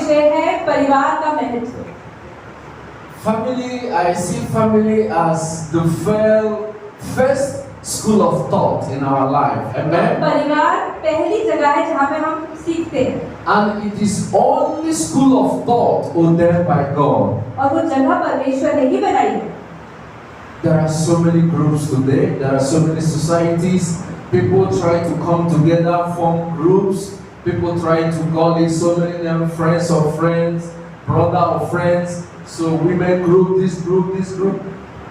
विषय है परिवार का महत्व। Family, I see family as the first school of thought in our life. Amen. परिवार पहली जगह है जहाँ पे हम सीखते हैं। And it is only school of thought ordained by God. और वो जगह परमेश्वर ने ही बनाई है। There are so many groups today. There are so many societies. People try to come together, form groups. People try to call it so many names, friends of friends, brother of friends. So women group, this group, this group.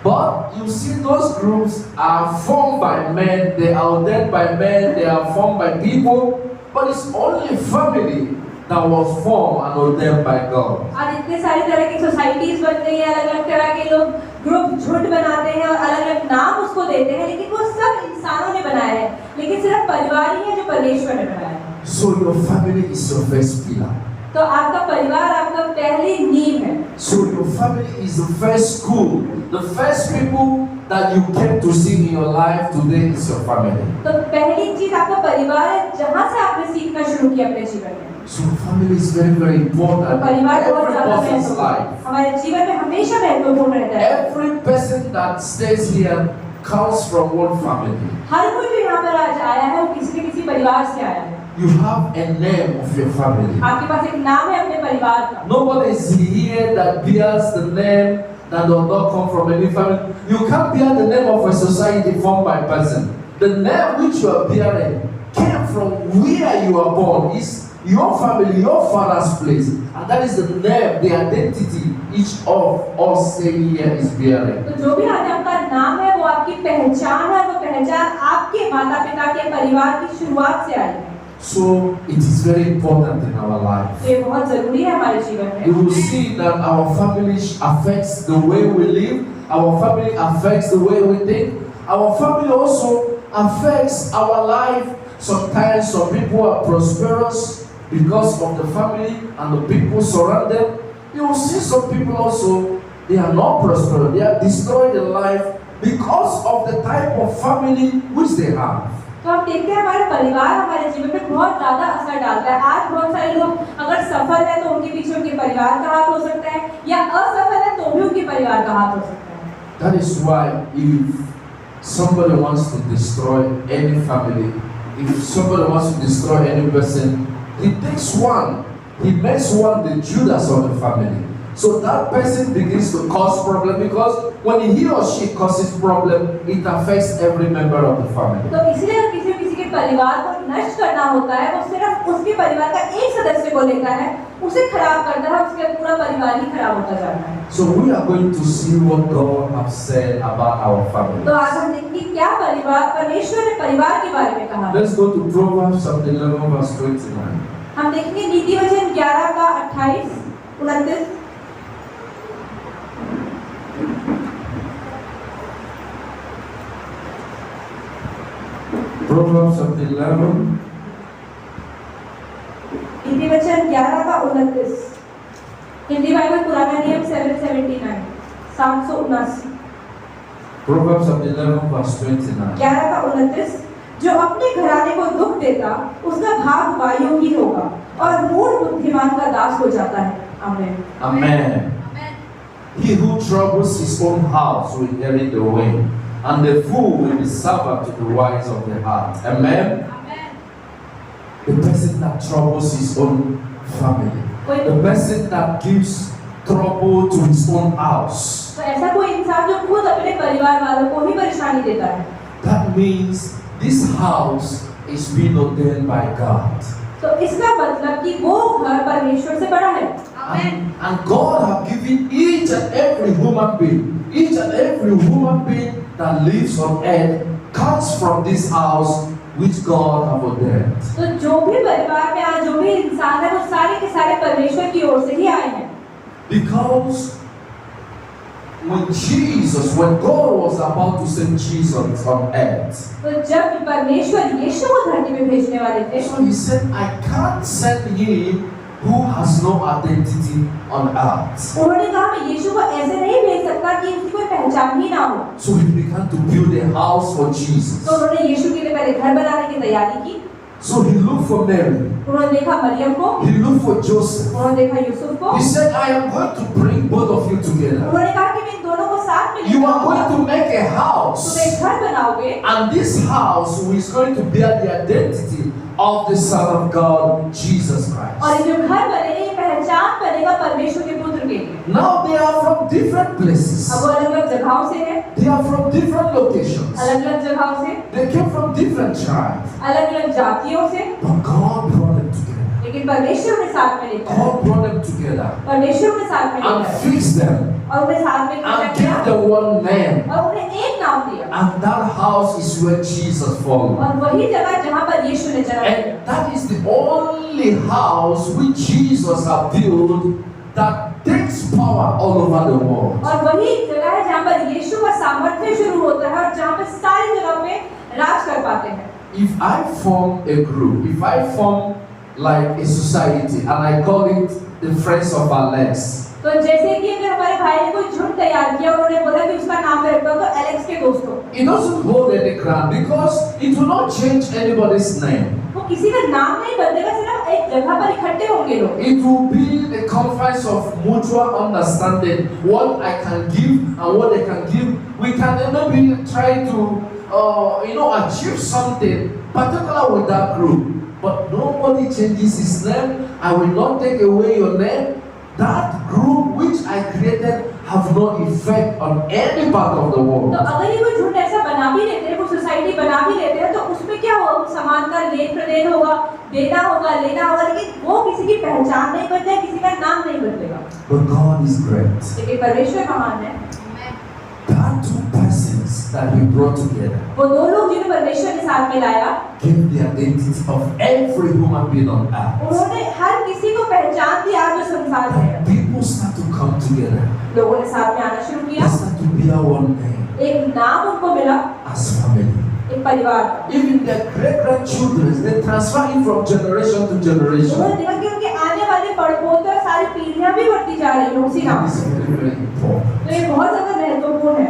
But you see those groups are formed by men. They are ordained by men. They are formed by people. But it's only family that was formed and ordained by God. और इतने सारी तरह की societies बन गई हैं, अलग-अलग तरह के लोग ग्रुप झुंड बनाते हैं और अलग-अलग नाम उसको देते हैं, लेकिन वो सब इंसानों ने बनाया है, लेकिन सिर्फ परिवार ही है जो परमेश्वर ने बनाया है। So your family is your first pillar. तो आपका परिवार आपका पहली नींव है। So your family is the first school. The first people that you came to see in your life today is your family. तो पहली चीज आपका परिवार है, जहाँ से आपने सीखना शुरू किया अपने जीवन में। So family is very, very important in परिवार बहुत every ज़्यादा person's महत्वपूर्ण life. है। हमारे जीवन में हमेशा महत्वपूर्ण रहता है। Every person that stays here comes from one family. हर कोई जो यहाँ पर आज आया है, वो किसी न किसी परिवार से आया है। You have a name of your family. आपके पास एक नाम है अपने परिवार का। Nobody is here that bears the name that does not come from any family. You can't bear the name of a society formed by person. The name which you are bearing came from where you are born. Is your family, your father's place, and that is the name, the identity each of us staying here is bearing. तो जो भी आज आपका नाम है, वो आपकी पहचान है। वो पहचान आपके माता-पिता के परिवार की शुरुआत से आई है। So it is very important in our life. ये बहुत जरूरी है हमारे जीवन में। You will see that our family affects the way we live. Our family affects the way we think. Our family also affects our life. Sometimes some people are prosperous because of the family and the people surround them. You will see some people also, they are not prosperous. They are destroyed in life because of the type of family which they have. तो हम देखते हैं हमारे परिवार हमारे जीवन में बहुत ज़्यादा असर डालता है। आज बहुत सारे लोग अगर सफल है तो उनके पीछे उनके परिवार का हाथ हो सकता है, या असफल है तो भी उनके परिवार का हाथ हो सकता है। That is why if somebody wants to destroy any family, if somebody wants to destroy any person, he takes one, he makes one the Judas of the family. So that person begins to cause problem because when he or she causes problem, it affects every member of the family. तो इसलिए किसी के परिवार को नष्ट करना होता है, वो सिर्फ उसके परिवार का एक सदस्य को लेता है, उसे खराब करता है, उसका पूरा परिवार ही खराब होता जाता है। So we are going to see what God has said about our family. तो आज हम देखेंगे क्या परमेश्वर ने परिवार के बारे में कहा है। Let's go to Proverbs chapter 11 verse 29. हम देखेंगे नीति वचन 11 का 28, 29। Proverbs chapter 11. नीति वचन 11 का 29। हिंदी बाइबल पुराना नियम 779, 779। Proverbs chapter 11 verse 29. 11 का 29। जो अपने घराने को दुख देता, उसका भाग वायु ही होगा, और मूढ़ बुद्धिमान का दास हो जाता है। आमीन। Amen. He who troubles his own house will inherit the wind, and the fool will be servant to the wise of the heart. Amen. The person that troubles his own family, the person that gives trouble to his own house. तो ऐसा कोई इंसान जो खुद अपने परिवार वालों को ही परेशानी देता है। That means this house is being ordained by God. तो इसका मतलब कि वो घर परमेश्वर से बड़ा है। And God have given each and every human being that lives on earth comes from this house which God have ordained. तो जो भी परिवार में आज जो भी इंसान है, वो सारे के सारे परमेश्वर की ओर से ही आए हैं। Because when God was about to send Jesus on earth, तो जब परमेश्वर यीशु को धरती में भेजने वाले थे, so he said, I can't send him who has no identity on earth. उन्होंने कहा मैं यीशु को ऐसे नहीं भेज सकता कि उसकी कोई पहचान ही ना हो। So he began to build a house for Jesus. तो उन्होंने यीशु के लिए पहले घर बनाने की तैयारी की। So he looked for Mary. उन्होंने देखा मरियम को, He looked for Joseph. उन्होंने देखा यूसुफ को। He said, I am going to bring both of you together. उन्होंने कहा कि मैं इन दोनों को साथ में You लेकर are going आऊंगा। to make a house. तुम एक घर बनाओगे And this house is going to bear the identity of the Son of God, Jesus Christ. और ये जो घर बनेगा ये पहचान बनेगा परमेश्वर के पुत्र के लिए। Now they are from different places. अब वो अलग-अलग जगहों से हैं, They are from different locations. अलग-अलग जगहों से, They came from different tribes. अलग-अलग जातियों से, But God brought them together. लेकिन परमेश्वर उन्हें साथ में लेकर आया। God brought them together परमेश्वर उन्हें साथ में and लेकर आया fixed them और उन्हें साथ में and इकट्ठा किया gave them one name. और उन्हें एक नाम दिया। And that house is where Jesus followed. और वही जगह जहाँ पर यीशु ने जन्म लिया। And that is the only house which Jesus has built that takes power all over the world. और वही जगह है जहाँ पर यीशु का सामर्थ्य शुरू होता है और जहाँ पर सारी जगह पे राज कर पाते हैं। If I form a group, if I form like a society and I call it the Friends of Alex, तो जैसे कि अगर हमारे भाई ने कोई झुंड तैयार किया और उन्होंने बोला कि उसका नाम मैं रखता हूँ तो एलेक्स के दोस्तों, it doesn't hold any ground because it will not change anybody's name. वो किसी का नाम नहीं बदलेगा, सिर्फ एक जगह पर इकट्ठे होंगे लोग। It will be the conference of mutual understanding, what I can give and what they can give. We can maybe try to achieve something particular with that group, but nobody changes his name. I will not take away your name. That group which I created have no effect on any part of the world. तो अगर ये कोई झुंड ऐसा बना भी लेते हैं, कोई सोसाइटी बना भी लेते हैं, तो उसमें क्या होगा? समानता लेन प्रदेन होगा, देना होगा, लेना होगा, लेकिन वो किसी की पहचान नहीं बदलेगा, किसी का नाम नहीं बदलेगा। But God is great. लेकिन परमेश्वर महान है। That two persons that He brought together वो दो लोग जिन्हें परमेश्वर ने साथ में लाया, gave the identity of every human being on earth. उन्होंने हर किसी को पहचान दी आज जो संसार में है। People start to come together. लोगों ने साथ में आना शुरू They किया, start to bear one name एक नाम उनको मिला, as family. एक परिवार का। Even their great-grandchildren, they transfer it from generation to उन्होंने generation. देखा कि उनके आने वाले पड़पोते और सारी पीढ़ियां भी बढ़ती जा रही हैं उसी नाम That is से। very, very important. तो ये बहुत ज्यादा महत्वपूर्ण है।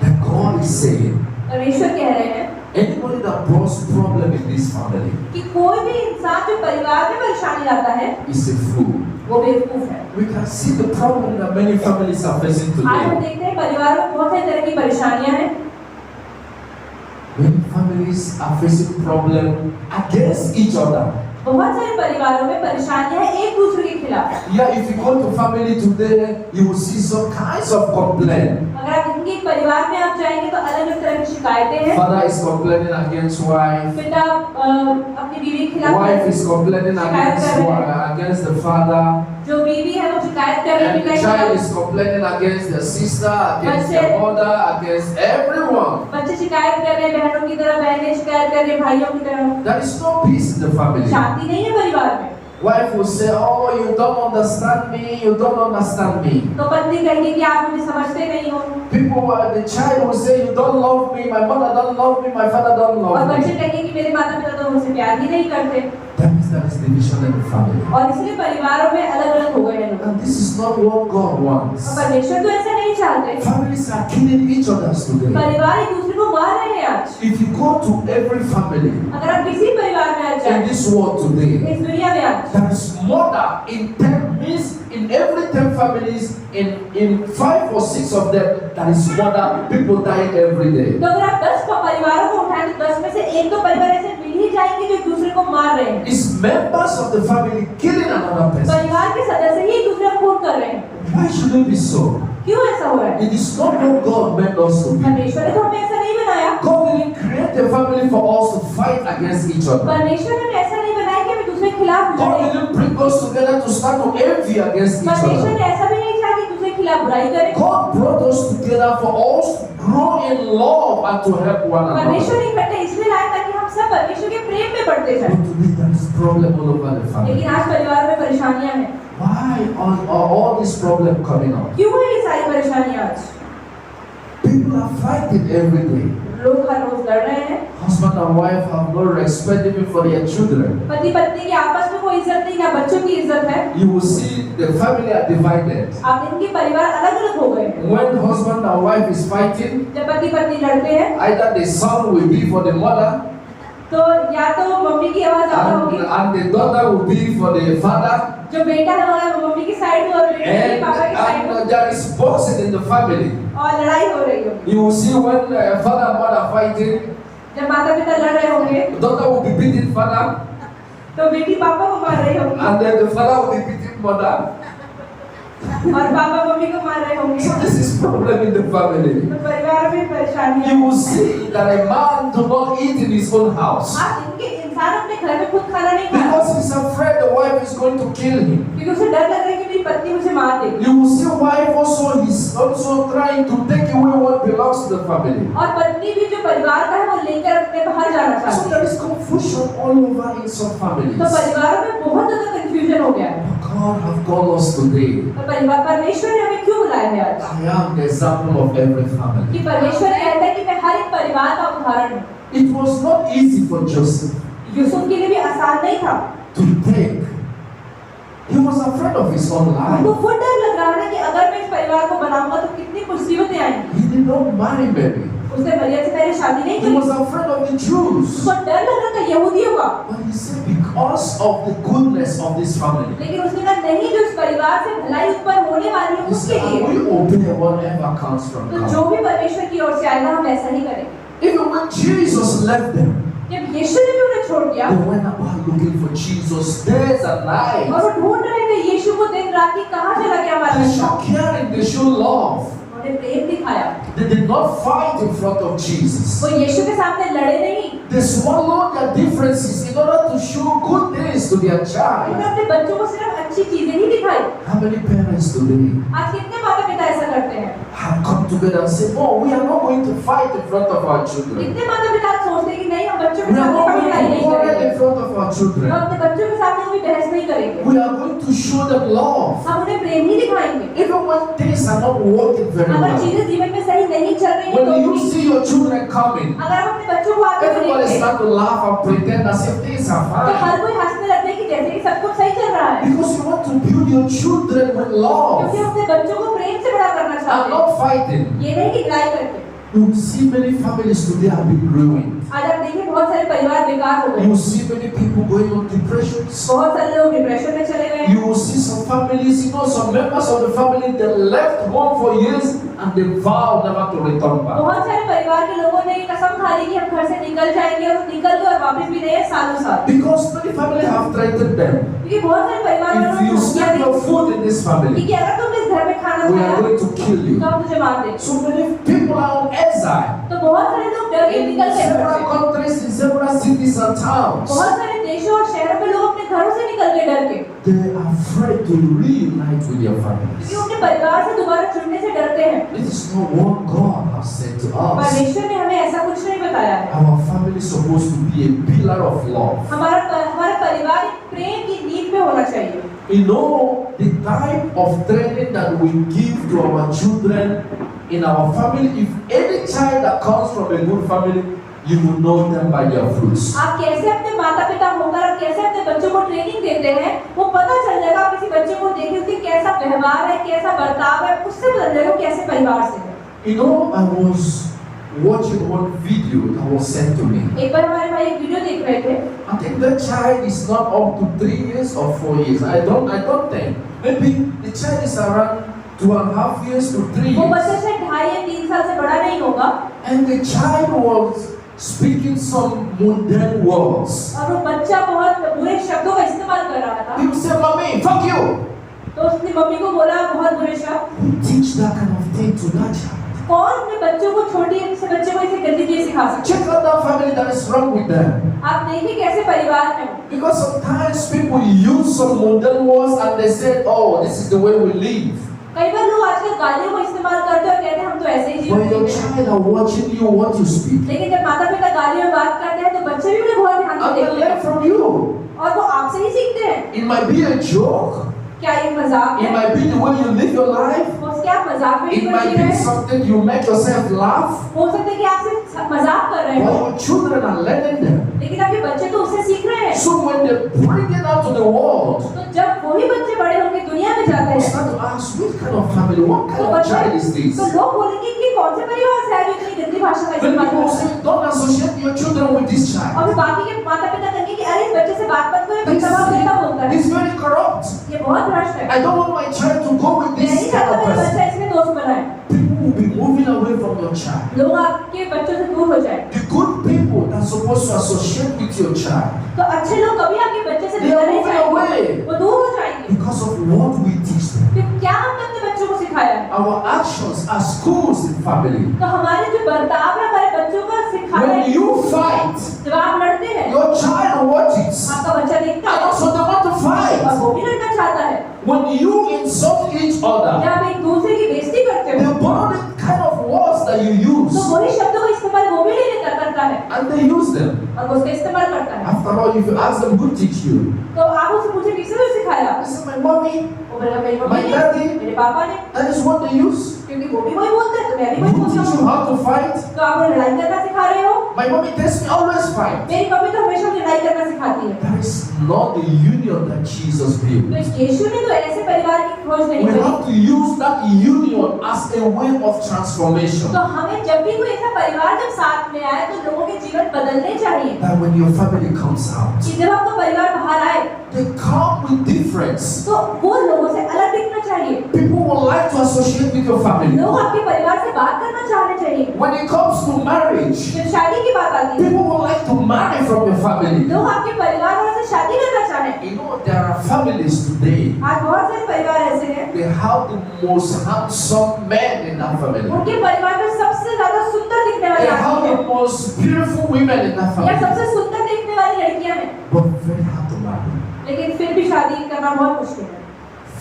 That God is saying, परमेश्वर कह रहे हैं anybody that brings problem in this family कि कोई भी इंसान जो परिवार में परेशानी लाता है is a fool. वो बेवकूफ है। We can see the problem that many families are facing आज हम today. देखते हैं परिवार में बहुत सारी तरह की परेशानियां हैं। Many families are facing problem against each other. बहुत सारे परिवारों में परेशानियां हैं एक दूसरे के खिलाफ। Yeah, if you go to family today, you will see some kinds of complaint. अगर आप देखेंगे एक परिवार में आप जाएंगे तो अलग-अलग तरह की शिकायतें हैं। Father is complaining against wife. पिता अपनी बीवी के खिलाफ, Wife is complaining against the father. जो बीवी है वो शिकायत कर रही And the है, child is complaining against their sister, against their mother, against everyone. बच्चे शिकायत कर रहे हैं बहनों की तरह, बहनें शिकायत कर रही हैं भाइयों की तरह। There is no peace in the family. शांति नहीं है परिवार में। Wife will say, "Oh, you don't understand me. You don't understand me." तो पत्नी कहेगी कि आप मुझे समझते नहीं हो, The child will say, "You don't love me. My mother don't love me. My father don't और love बच्चे me." कहेंगे कि मेरे माता पिता तो मुझसे प्यार ही नहीं करते। That means there is division in the family. और इसलिए परिवारों में अलग-अलग हो गए हैं लोग। And this is not what God wants. और परमेश्वर तो ऐसा नहीं चाहते। Families are killing each other today. परिवार एक दूसरे को मार रहे हैं आज। If you go to every family अगर आप किसी परिवार में आज in जाएं, this world today, इस दुनिया में आज, there is murder in 10 means in every 10 families, in 5 or 6 of them, there is murder. People dying every day. तो अगर आप 10 परिवारों को उठाएं तो 10 में से एक तो परिवार ऐसे मिल ही जाएंगे जो एक दूसरे को मार रहे हैं। It's members of the family killing another person. परिवार के सदस्य ही एक दूसरे को खून कर रहे हैं। Why should it be so? क्यों ऐसा हो रहा है? It is not what God meant us to be. परमेश्वर ने तो हमें ऐसा नहीं बनाया। God didn't create a family for us to fight against each other. परमेश्वर ने हमें ऐसा नहीं बनाया कि हम एक दूसरे के खिलाफ God लड़ें। didn't bring us together to start to envy against each परमेश्वर other. ने ऐसा भी नहीं चाहा कि एक दूसरे के खिलाफ बुराई करें। God brought us together for us to grow in love and to help one परमेश्वर another. ने इकट्ठे इसलिए लाया ताकि हम सब परमेश्वर के प्रेम में बढ़ते जाएं। But today there is problem all over the family. लेकिन आज परिवार में परेशानियां हैं। Why are all these problems coming up? क्यों है ये सारी परेशानियां आज? People are fighting every day. लोग हर रोज लड़ रहे हैं। Husband and wife have no respect even for their children. पति पत्नी के आपस में कोई इज्जत नहीं, ना बच्चों की इज्जत है। You will see the family are divided. आप इनके परिवार अलग-अलग हो गए हैं। When husband and wife is fighting, जब पति पत्नी लड़ते हैं, either the son will be for the mother, तो या तो मम्मी की आवाज ज्यादा होगी, and the daughter will be for the father, जो बेटा है वो मम्मी की साइड और बेटे पापा की side and there is boxing in the family. और लड़ाई हो रही होगी। You will see when father and mother fighting, जब माता पिता लड़ रहे होंगे daughter will be beating father, तो बेटी पापा को मार रही होगी and then the father will be beating mother. और पापा मम्मी को मार रहे होंगे। So this is problem in the family. तो परिवार में परेशानी है। You will see that a man do not eat in his own house आप इनके इंसान अपने घर में खुद खाना नहीं खाता because he's afraid the wife is going to kill him. क्योंकि उसे डर लग रहा है कि मेरी पत्नी मुझे मार देगी। You will see wife also is also trying to take away what belongs to the family. और पत्नी भी जो परिवार का है वो लेकर अपने बाहर जाना So चाहती है। there is confusion all over in some तो families. परिवारों में बहुत ज्यादा कंफ्यूजन हो गया है। God have called us today. और परिवार परमेश्वर ने हमें क्यों बुलाया है आज? I am the example of every family. कि परमेश्वर कहता है कि मैं हर एक परिवार का उदाहरण हूँ। It was not easy for Joseph Yusuf के लिए भी आसान नहीं था। to take. He was afraid of his own उनको life. खुद डर लग रहा है कि अगर मैं इस परिवार को बनाऊंगा तो कितनी मुसीबतें आएंगी। He did not marry Mary. उसने मरियम से पहले शादी नहीं He की। was afraid of the Jews. उसको डर लग रहा था यहूदियों का। But he said because of the goodness of this family. लेकिन उसने कहा नहीं, जो इस परिवार से भलाई उत्पन्न होने वाली है He उसके said, I लिए will obey whatever comes from तो जो God. भी परमेश्वर की ओर से आएगा हम ऐसा ही करेंगे। Even when Jesus left them, जब यीशु ने भी उन्हें छोड़ दिया they went about looking for Jesus days and nights. और वो ढूंढ रहे थे यीशु को दिन रात की कहाँ चला गया हमारा They बच्चा। showed caring, they showed love. उन्होंने प्रेम दिखाया। They did not fight in front of Jesus. वो यीशु के सामने लड़े नहीं। They swallowed their differences in order to show good things to their child. उन्होंने अपने बच्चों को सिर्फ अच्छी चीजें ही दिखाई। How many parents today आज कितने माता पिता ऐसा करते हैं? have come together and said, "Oh, we are not going to fight in front of our children. कितने माता पिता सोचते हैं कि नहीं हम बच्चों के We are सामने not कभी going लड़ाई to नहीं quarrel करेंगे। in front of our हम children. अपने बच्चों के सामने कोई बहस नहीं करेंगे। We are going to show them love, हम उन्हें प्रेम ही दिखाएंगे। even when things are not working very अगर well. चीजें जीवन में सही नहीं चल रही हैं तो When you भी see your children coming, अगर हम अपने बच्चों को आगे everybody बढ़ेंगे start to laugh and pretend as if things are तो हर fine. कोई हंसने लगता है कि जैसे कि सब कुछ सही चल रहा है, Because you want to build your children with love क्योंकि हम अपने बच्चों को प्रेम से बड़ा करना and चाहते हैं, not fighting. ये नहीं कि लड़ाई करके। You see many families today have been ruined. आज आप देखिए बहुत सारे परिवार बेकार हो गए, You see many people going on depressions. बहुत सारे लोग डिप्रेशन में चले गए। You will see some families, some members of the family that left home for years and they vow never to return back. बहुत सारे परिवार के लोगों ने कसम खा ली कि हम घर से निकल जाएंगे और निकल गए और वापस भी नहीं आए सालों साल। Because many families have threatened them. क्योंकि बहुत सारे परिवार वालों If ने you धमकियां steal the your food in this family, कि अगर तुम इस घर में खाना we are खाया going to kill you. तो हम तुझे मार देंगे। So many people are on exile तो बहुत सारे लोग डर के in निकल गए घर several से। countries, in several cities and towns. बहुत सारे देशों और शहरों में लोग अपने घरों से निकल गए डर के, They are afraid to reunite with their families. क्योंकि उनके परिवार से दोबारा जुड़ने से डरते हैं। It is not what God has said to us. परमेश्वर ने हमें ऐसा कुछ नहीं बताया है। Our family is supposed to be a pillar of love. हमारा परिवार एक प्रेम की नींव पे होना चाहिए। You know, the type of training that we give to our children in our family, if any child that comes from a good family, you will know them by their fruits. आप कैसे अपने माता पिता होकर आप कैसे अपने बच्चों को ट्रेनिंग देते हैं, वो पता चल जाएगा। आप किसी बच्चे को देखिए उसके कैसा व्यवहार है, कैसा बर्ताव है, उससे पता चलेगा वो कैसे परिवार से है। You know, I was watching one video that was sent to me. एक बार हमारे भाई एक वीडियो देख रहे थे। I think the child is not up to 3 years or 4 years. I don't think. Maybe the child is around 2.5 years to 3 वो बच्चा years. शायद 2.5 या 3 साल से बड़ा नहीं होगा And the child was speaking some mundane words. और वो बच्चा बहुत बुरे शब्दों का इस्तेमाल कर रहा था। He would say, "Mommy, fuck you." तो उसने मम्मी को बोला बहुत बुरे शब्द। Who teach that kind of thing to that child? कौन अपने बच्चों को छोटी से बच्चे को ऐसे गंदी चीज सिखा सकता Check out that family that is wrong with them. है? आप देखिए कैसे परिवार है वो। Because sometimes people use some mundane words and they say, "Oh, this is the way we live." कई बार लोग आजकल गालियों को इस्तेमाल करते हैं और कहते हैं हम तो ऐसे ही When your जीवन जीते हैं। child are watching you, what you speak, लेकिन जब माता पिता गालियों में बात करते हैं तो बच्चे भी उन्हें बहुत ध्यान से and they देखते learn हैं from you. और वो आपसे ही सीखते हैं। It might be a joke. क्या ये मजाक It है? might be the way you live your life. वो क्या मजाक में It जीवन might जी रहे be हैं? something you make yourself laugh. हो सकता है कि आप सिर्फ मजाक कर रहे But हो, your children are learning them. लेकिन आपके बच्चे तो उससे सीख रहे हैं। So when they bring it out to the world, तो जब वही बच्चे बड़े होंगे दुनिया में जाते हैं start to ask, which kind of family, what kind तो of child is बच्चे this? तो लोग बोलेंगे कि कौन से परिवार से है जो इतनी गंदी भाषा का When इस्तेमाल people करता है say, don't associate your children with this और child, फिर बाकी के माता पिता कहेंगे कि अरे इस बच्चे से बात मत करो बच्चा बहुत गंदा बोलता है it's very corrupt. ये बहुत भ्रष्ट है I don't want my child to go with मैं नहीं this kind चाहता of मेरा person. बच्चा इसमें दोस्त बनाए People will be moving away from your child. लोग आपके बच्चों से दूर हो जाए The good people that are supposed to associate with your child, तो अच्छे लोग कभी आपके बच्चे से they दूर are नहीं moving away जाएंगे वो दूर हो जाएंगे because of what we teach them. फिर क्या हमने अपने बच्चों को सिखाया है Our actions are schools in family. तो हमारे जो बर्ताव है हमारे बच्चों को सिखाया When है you fight, जब आप लड़ते हैं your child watches, आपका बच्चा देखता and है also they want to और fight. वो भी लड़ना चाहता है When you insult each other, जब आप एक दूसरे की बेइज्जती करते they हो borrow the kind of words that you तो use, वही शब्दों का इस्तेमाल वो भी ले लेता करता है and they use them. और वो उसका इस्तेमाल करता है After all, if you ask them who teach you, तो आप उससे पूछे किसने सिखाया they say, my mommy, वो बोलेगा मेरी my मम्मी ने daddy, मेरे पापा ने that is what they use. क्योंकि वो भी वही बोलते हैं तो मैं भी वही Who बोलता teach you हूँ how to fight? तो आप उन्हें लड़ाई करना सिखा रहे हो My mommy tells me always fight. मेरी मम्मी तो हमेशा मुझे लड़ाई करना सिखाती है That is not the union that Jesus built. तो यीशु ने तो ऐसे परिवार की खोज नहीं We करी have to use that union as a way of transformation. तो हमें जब भी कोई ऐसा परिवार जब साथ में आए तो लोगों के जीवन बदलने चाहिए That when your family comes out, कि जब आपका परिवार बाहर आए they come with difference. तो वो लोगों से अलग दिखना चाहिए People would like to associate with your family. लोग आपके परिवार से बात करना चाहने चाहिए When it comes to marriage, जब शादी की बात आती है people would like to marry from your family. लोग आपके परिवार वालों से शादी करना चाहें You know, there are families today, आज बहुत सारे परिवार ऐसे हैं they have the most handsome men in that family. उनके परिवार में सबसे ज्यादा सुंदर दिखने They वाली have आदमी the most beautiful women in that है या family. सबसे सुंदर दिखने वाली लड़कियां हैं But very hard to marry. लेकिन फिर भी शादी करना बहुत मुश्किल है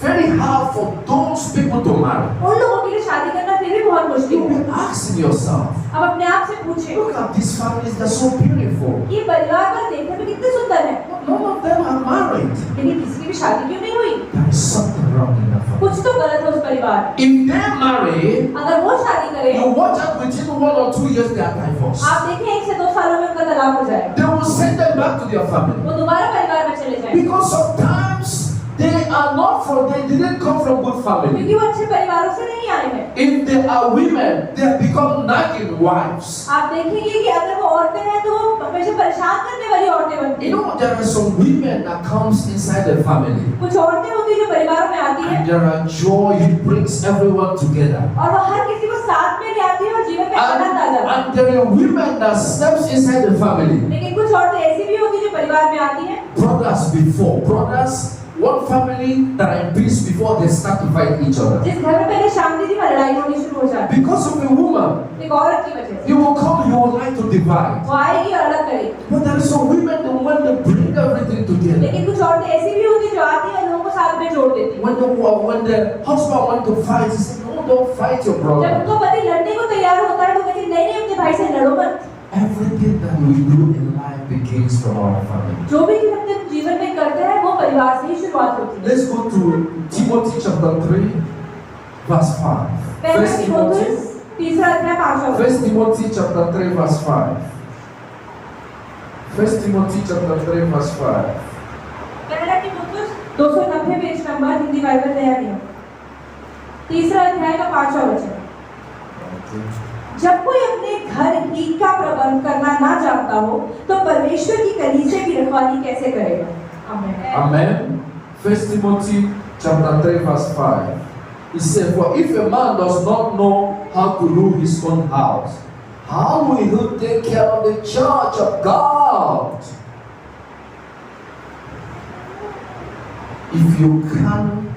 Very hard for those people to marry. उन लोगों के लिए शादी करना फिर भी बहुत मुश्किल You'll है be asking yourself, अब अपने आप से पूछें look at these families, they're so beautiful. ये परिवार पर देखने में कितने सुंदर है None of them are married. लेकिन किसी की भी शादी क्यों नहीं हुई There is something wrong in that family. कुछ तो गलत है उस परिवार में। If they marry, अगर वो शादी करे you watch out within 1 or 2 years they are divorced. आप देखें 1 से 2 सालों में उनका तलाक हो जाएगा They will send them back to their family. वो दोबारा परिवार में चले जाएंगे Because sometimes they are not from, they didn't come from good family. क्योंकि वो अच्छे परिवारों से नहीं आए हैं If they are women, they have become nagging wives. आप देखेंगे कि अगर वो औरतें हैं तो वो हमेशा परेशान करने वाली औरतें बनती You हैं know, there are some women that comes inside the family. कुछ औरतें होती हैं जो परिवारों में आती हैं And there are joy, it brings everyone together. और वो हर किसी को साथ में ले आती है और जीवन में आनंद आ जाता है And there are women that steps inside the family. लेकिन कुछ औरतें ऐसी भी होती हैं जो परिवार में आती हैं Brothers, one family that are in peace before they start to fight each other. जिस घर में पहले शांति थी वहाँ लड़ाई होनी शुरू हो जाती Because of a woman, है एक औरत की वजह से you will come, you would like to divide. वो आएगी और अलग करेगी But there are some women that when they bring everything together, लेकिन कुछ औरतें ऐसी भी होती हैं जो आती हैं और लोगों को साथ में जोड़ देती हैं when the husband wants to fight, he says, no, don't fight your जब brother. उनको पति लड़ने को तैयार होता है तो कहती है नहीं अपने भाई से लड़ो मत Everything that we do in life begins from our family. जो भी हम अपने जीवन में करते हैं वो परिवार से ही शुरुआत होती है Let's go to Timothy chapter 3, verse 5. पहला तीमुथियुस तीसरा अध्याय 5वां वचन 1 Timothy chapter 3, verse 5. 1 Timothy chapter 3, verse 5. पहला तीमुथियुस 290 पेज नंबर हिंदी बाइबल नया नियम तीसरा अध्याय का 5वां वचन जब कोई अपने घर ईद का प्रबंध करना ना जानता हो तो परमेश्वर की कलीसिया की रखवाली कैसे करेगा आमीन Amen. 1 Timothy chapter 3, verse 5. He said, for if a man does not know how to rule his own house, how will he take care of the church of God? If you can't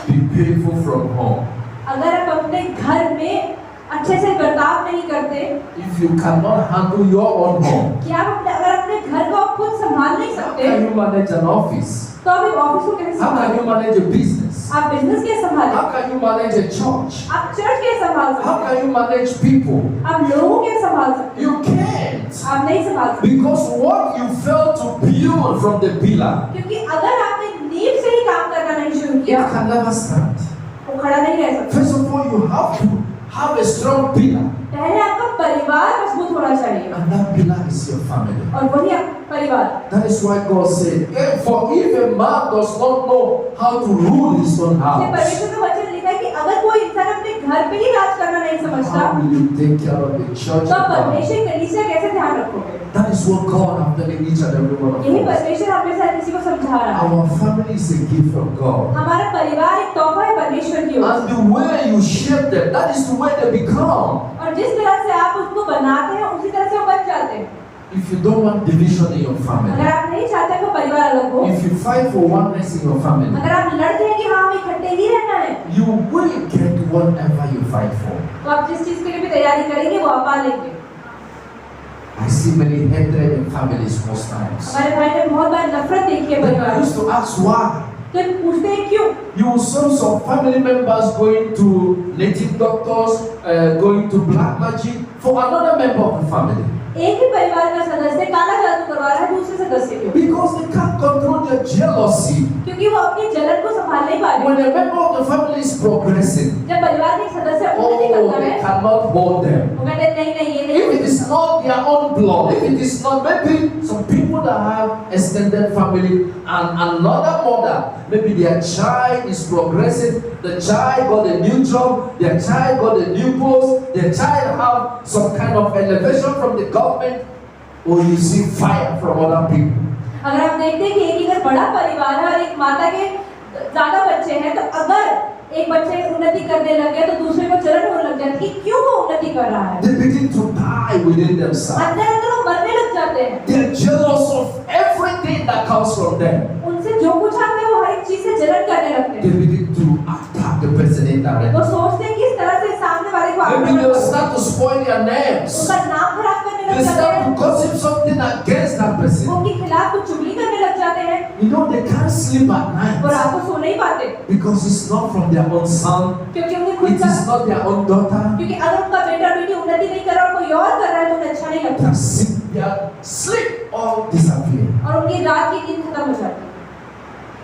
be faithful from home, अगर आप अपने घर में अच्छे से बर्ताव नहीं करते if you cannot handle your own home, कि आप अगर अपने घर को आप खुद संभाल नहीं how सकते can you manage an office? तो आप एक ऑफिस को कैसे How can you संभालें manage a business? आप बिजनेस कैसे संभालें How can you manage a church? आप चर्च कैसे संभाल How सकते can you manage people? हैं आप लोगों कैसे संभाल सकते You can't. हैं आप नहीं संभाल सकते Because what you fail to build from the pillar, क्योंकि अगर आपने नींव से ही काम करना नहीं शुरू it किया can never stand. वो खड़ा नहीं रह सकता First of all, you have to have a strong pillar, पहले आपका परिवार मजबूत होना चाहिए and that pillar is your family. और वही आपका परिवार। That is why God said, for if a man does not know how to rule his own इसलिए house, परमेश्वर का वचन लिखा है कि अगर कोई इंसान अपने घर पे ही राज करना नहीं समझता, how will you take care of the church तो of God? परमेश्वर कलीसिया कैसे ध्यान रखोगे? That is what God is telling each and every one यही of us. परमेश्वर हमें से किसी को समझा रहा है। Our family is a gift from God. हमारा परिवार एक तोहफा है परमेश्वर की ओर And the way you shape them, that is the way they become. और जिस तरह से आप उसको बनाते हैं उसी तरह से वो बन जाते हैं। If you don't want division in your अगर family, आप नहीं चाहते कि परिवार अलग हो, if you fight for oneness in your family, अगर आप लड़ते हैं कि हाँ हमें इकट्ठे ही रहना है, you will get whatever you fight for. तो आप जिस चीज के लिए भी तैयारी करेंगे वो आप पा लेंगे। I see many hatred in families most times. हमारे भाई ने बहुत बार नफरत देखी है Then I परिवार used to ask why. तो पूछते हैं क्यों? You will see some family members going to native doctors, going to black magic for another member of the family. एक ही परिवार का सदस्य काला जादू करवा रहा है दूसरे सदस्य को, Because they can't control their jealousy. क्योंकि वो अपनी जलन को संभाल नहीं पा When रहे। a member of the family is progressing, जब परिवार के एक सदस्य उन्नति oh, करता they है, cannot hold them. वो कहते हैं नहीं नहीं ये नहीं If it is not their own blood, if it is not, maybe some people that have extended family and another mother, maybe their child is progressing, the child got a new job, their child got a new post, their child have some kind of elevation from the government, or you see fire from other people. अगर आप देखते हैं कि एक अगर बड़ा परिवार है और एक माता के ज्यादा बच्चे हैं, तो अगर एक बच्चे उन्नति करने लग गए तो दूसरे को जलन होने लग जाती है कि क्यों वो उन्नति कर रहा है। They begin to die within themselves. अंदर अंदर वो मरने लग जाते हैं। They are jealous of everything that comes from them. उनसे जो कुछ आता है वो हर एक चीज से जलन करने लगते They हैं। begin to attack the person indirectly. वो सोचते हैं कि इस तरह से सामने वाले को Maybe आक्रमण they will करो। start to spoil their names. उनका नाम खराब करने They लग जाते start to हैं। gossip something against that वो person. उनके खिलाफ कुछ चुगली करने लग जाते हैं। You know, they can't sleep at वो night रात को सो नहीं पाते, because it's not from their own son, क्योंकि उन्हें खुद it का, is not their own daughter. क्योंकि अगर उनका बेटा बेटी उन्नति नहीं कर रहा और कोई और कर रहा है तो उन्हें अच्छा नहीं लगता Their sleep all disappear. और उनकी रात की नींद खत्म हो जाती है।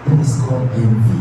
That is called envy.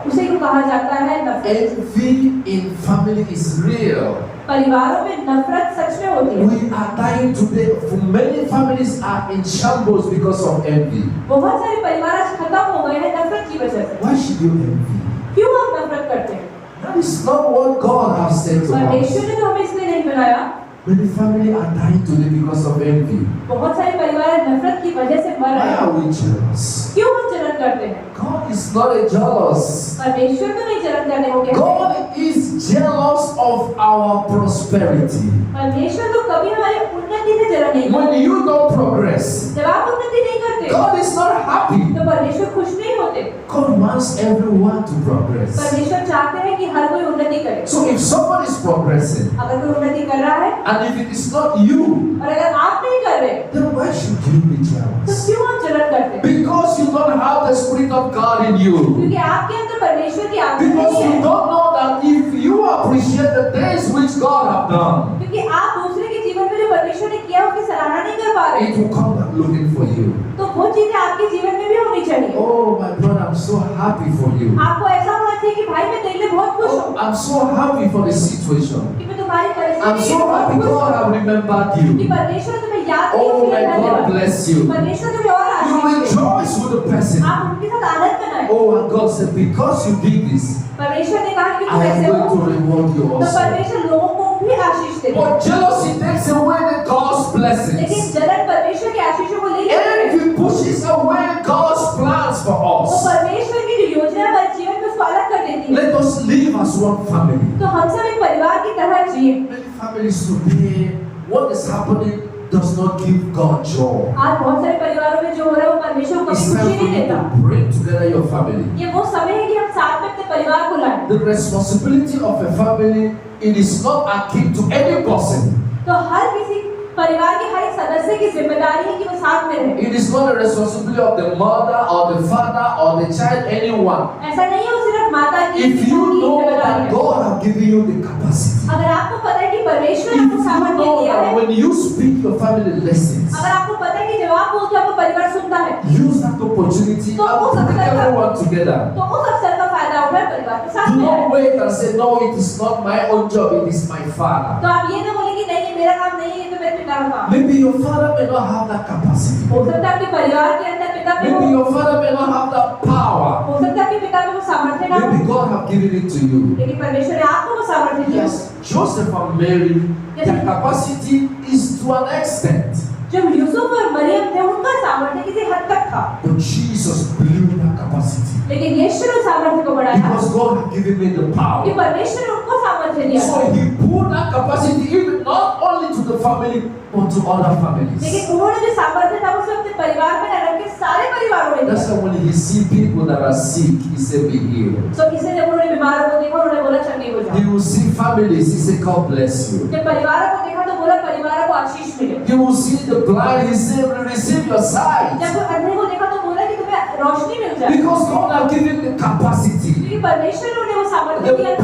उसे को कहा जाता है नफरत। Envy in family is real. परिवारों में नफरत सच में होती है। We are dying today. For many families are in shambles because of envy. बहुत सारे परिवार आज खत्म हो गए हैं नफरत की वजह से। Why should you envy? क्यों हम नफरत करते हैं? That is not what God has said to us. परमेश्वर ने तो हमें इसलिए नहीं बनाया। Many families are dying today because of envy. बहुत सारे परिवार नफरत की वजह से मर रहे Why हैं। are we jealous? क्यों हम जलन करते हैं? God is not a jealous. परमेश्वर तो नहीं जलन करने को कहते। God is jealous of our prosperity. परमेश्वर तो कभी हमारी उन्नति से जलन नहीं करते। When you don't progress, जब आप उन्नति नहीं करते, God is not happy. तो परमेश्वर खुश नहीं होते। God wants everyone to progress. परमेश्वर चाहते हैं कि हर कोई उन्नति करे। So if someone is progressing, अगर कोई उन्नति कर रहा है and if it is not you, और अगर आप नहीं कर रहे, then why should you be तो jealous? क्यों आप जलन करते हैं? Because you don't have the Spirit of God in you. क्योंकि आपके अंदर परमेश्वर की आत्मा Because नहीं you है। don't know that if you appreciate the things which God have done, क्योंकि आप दूसरे के जीवन में जो परमेश्वर ने किया उसकी सराहना नहीं कर पा रहे, it will come back looking for you. तो वो चीजें आपके जीवन में भी होनी चाहिए। Oh, my brother, I'm so happy for you. आपको ऐसा होना चाहिए कि भाई मैं तेरे लिए बहुत खुश Oh, हूँ, I'm so happy for the situation. कि मैं तुम्हारी I'm परिस्थिति so में बहुत happy खुश God हूँ, have remembered कि you. परमेश्वर तुम्हें याद किया Oh, उसके may लिए God धन्यवाद। bless you. परमेश्वर तुम्हें और You Ashish they. rejoice with the person. आप उनके साथ आनंद मनाएं। Oh, and God said, because you did this, परमेश्वर ने कहा कि तुम I am ऐसे going हो, to reward you तो also. परमेश्वर लोगों को भी आशीष देगा। But jealousy takes away the God's लेकिन blessings. जलन परमेश्वर के आशीषों को ले लेती है। Envy pushes away God's plans for वो us. परमेश्वर की जो योजना है जीवन में उसको अलग कर देती है। Let us live as one family. तो हम सब एक परिवार की तरह जिए। Many families today, what is happening does not give God joy. आज बहुत सारे परिवारों में जो हो रहा है वो परमेश्वर को It's कभी time खुशी for नहीं you देता। to bring together your family. ये वो समय है कि हम साथ में अपने परिवार को लाएं। The responsibility of a family, it is not akin to any person. तो हर किसी परिवार के हर एक सदस्य की जिम्मेदारी है कि वो साथ में रहे। It is not the responsibility of the mother or the father or the child, anyone. ऐसा नहीं है वो सिर्फ माता की If पिता you की know जिम्मेदारी that है। God has given you the capacity, अगर आपको पता है कि परमेश्वर if आपको you सामर्थ्य know दिया that है, when you speak your family lessons, अगर आपको पता है कि जब आप बोलते हो आपको परिवार सुनता है, use that opportunity तो वो and सबसे bring पहला- everyone together. तो उस अवसर का फायदा उठाए परिवार के साथ Do में not आए। wait and say, no, it is not my own job, it is my father. तो आप ये ना बोले कि नहीं ये मेरा काम नहीं है, ये तो मेरे पिता का काम। Maybe your father may not have that capacity. हो सकता है आपके परिवार के अंदर पिता में Maybe वो, your father may not have that power. हो सकता है कि पिता में वो सामर्थ्य ना हो, Maybe God have given it to you. लेकिन परमेश्वर ने आपको वो सामर्थ्य दिया। Yes, Joseph and Mary, their capacity is to an extent. जब यूसुफ और मरियम थे उनका सामर्थ्य किसी हद तक था, But Jesus blew that capacity. लेकिन यीशु ने सामर्थ्य को बढ़ाया Because God had given me the कि power. परमेश्वर ने उनको सामर्थ्य दिया। So he poured that capacity even not only to the family but to other families. लेकिन उन्होंने जो सामर्थ्य था उसे अपने परिवार में न रख के सारे परिवारों में That's दिया। why when he see people that are sick, he said, be healed. तो इसलिए जब उन्होंने बीमारों को देखा उन्होंने बोला चंगे हो जाओ। He will see families, he said, God bless you. जब परिवारों को देखा तो बोला परिवारों को आशीष मिले। He will see the blind, he said, receive your sight. जब अंधे को देखा तो बोला कि तुम्हें रोशनी मिल जाए। Because God has given the capacity. क्योंकि परमेश्वर ने उन्हें वो सामर्थ्य दिया। The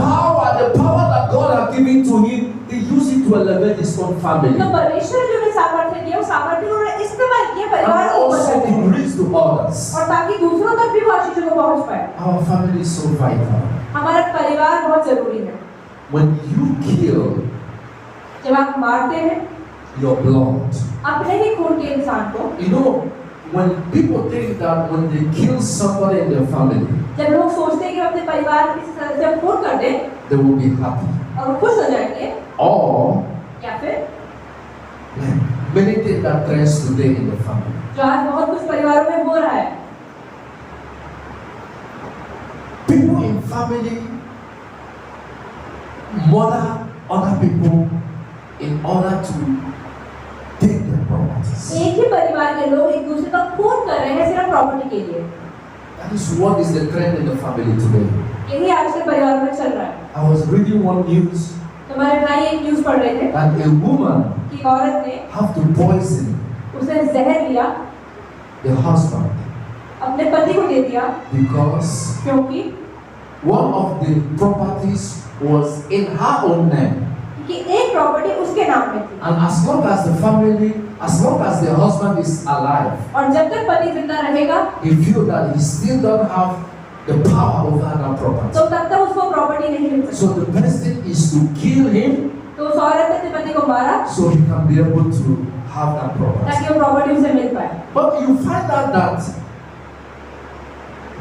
power that God has given to him, he used it to elevate his own family. तो परमेश्वर ने उन्हें सामर्थ्य दिया, वो सामर्थ्य उन्होंने इस्तेमाल किया And परिवार को also बचाने to के लिए। reach to others. और ताकि दूसरों तक भी वो आशीषों को पहुंच पाए। Our family is so vital. हमारा परिवार बहुत जरूरी है। When you kill जब आप मारते हैं your blood, अपने ही खून के इंसान को, you know, when people think that when they kill somebody in their family, जब लोग सोचते हैं कि अपने परिवार के किसी सदस्य को खून कर दें they will be happy. और वो खुश हो जाएंगे, Or या फिर like many things that trends today in the family. जो आज बहुत कुछ परिवारों में हो रहा है, People in family murder other people in order to take their properties. एक ही परिवार के लोग एक दूसरे का खून कर रहे हैं सिर्फ प्रॉपर्टी के लिए। That is what is the trend in the family today. यही आजकल परिवार में चल रहा है। I was reading one news तुम्हारे भाई एक न्यूज़ पढ़ रहे थे that a woman कि एक औरत ने have to poison उसने जहर लिया, the husband अपने पति को दे दिया, because क्योंकि one of the properties was in her own name. कि एक प्रॉपर्टी उसके नाम में थी And as long as the family, as long as the husband is alive, और जब तक पति जिंदा रहेगा he feel that he still don't have the power over that property. तो तब तक उसको प्रॉपर्टी नहीं मिल सकती। So the best thing is to kill him तो उस औरत ने अपने पति को मारा so he can be able to have that property. ताकि वो प्रॉपर्टी उसे मिल पाए। But you find out that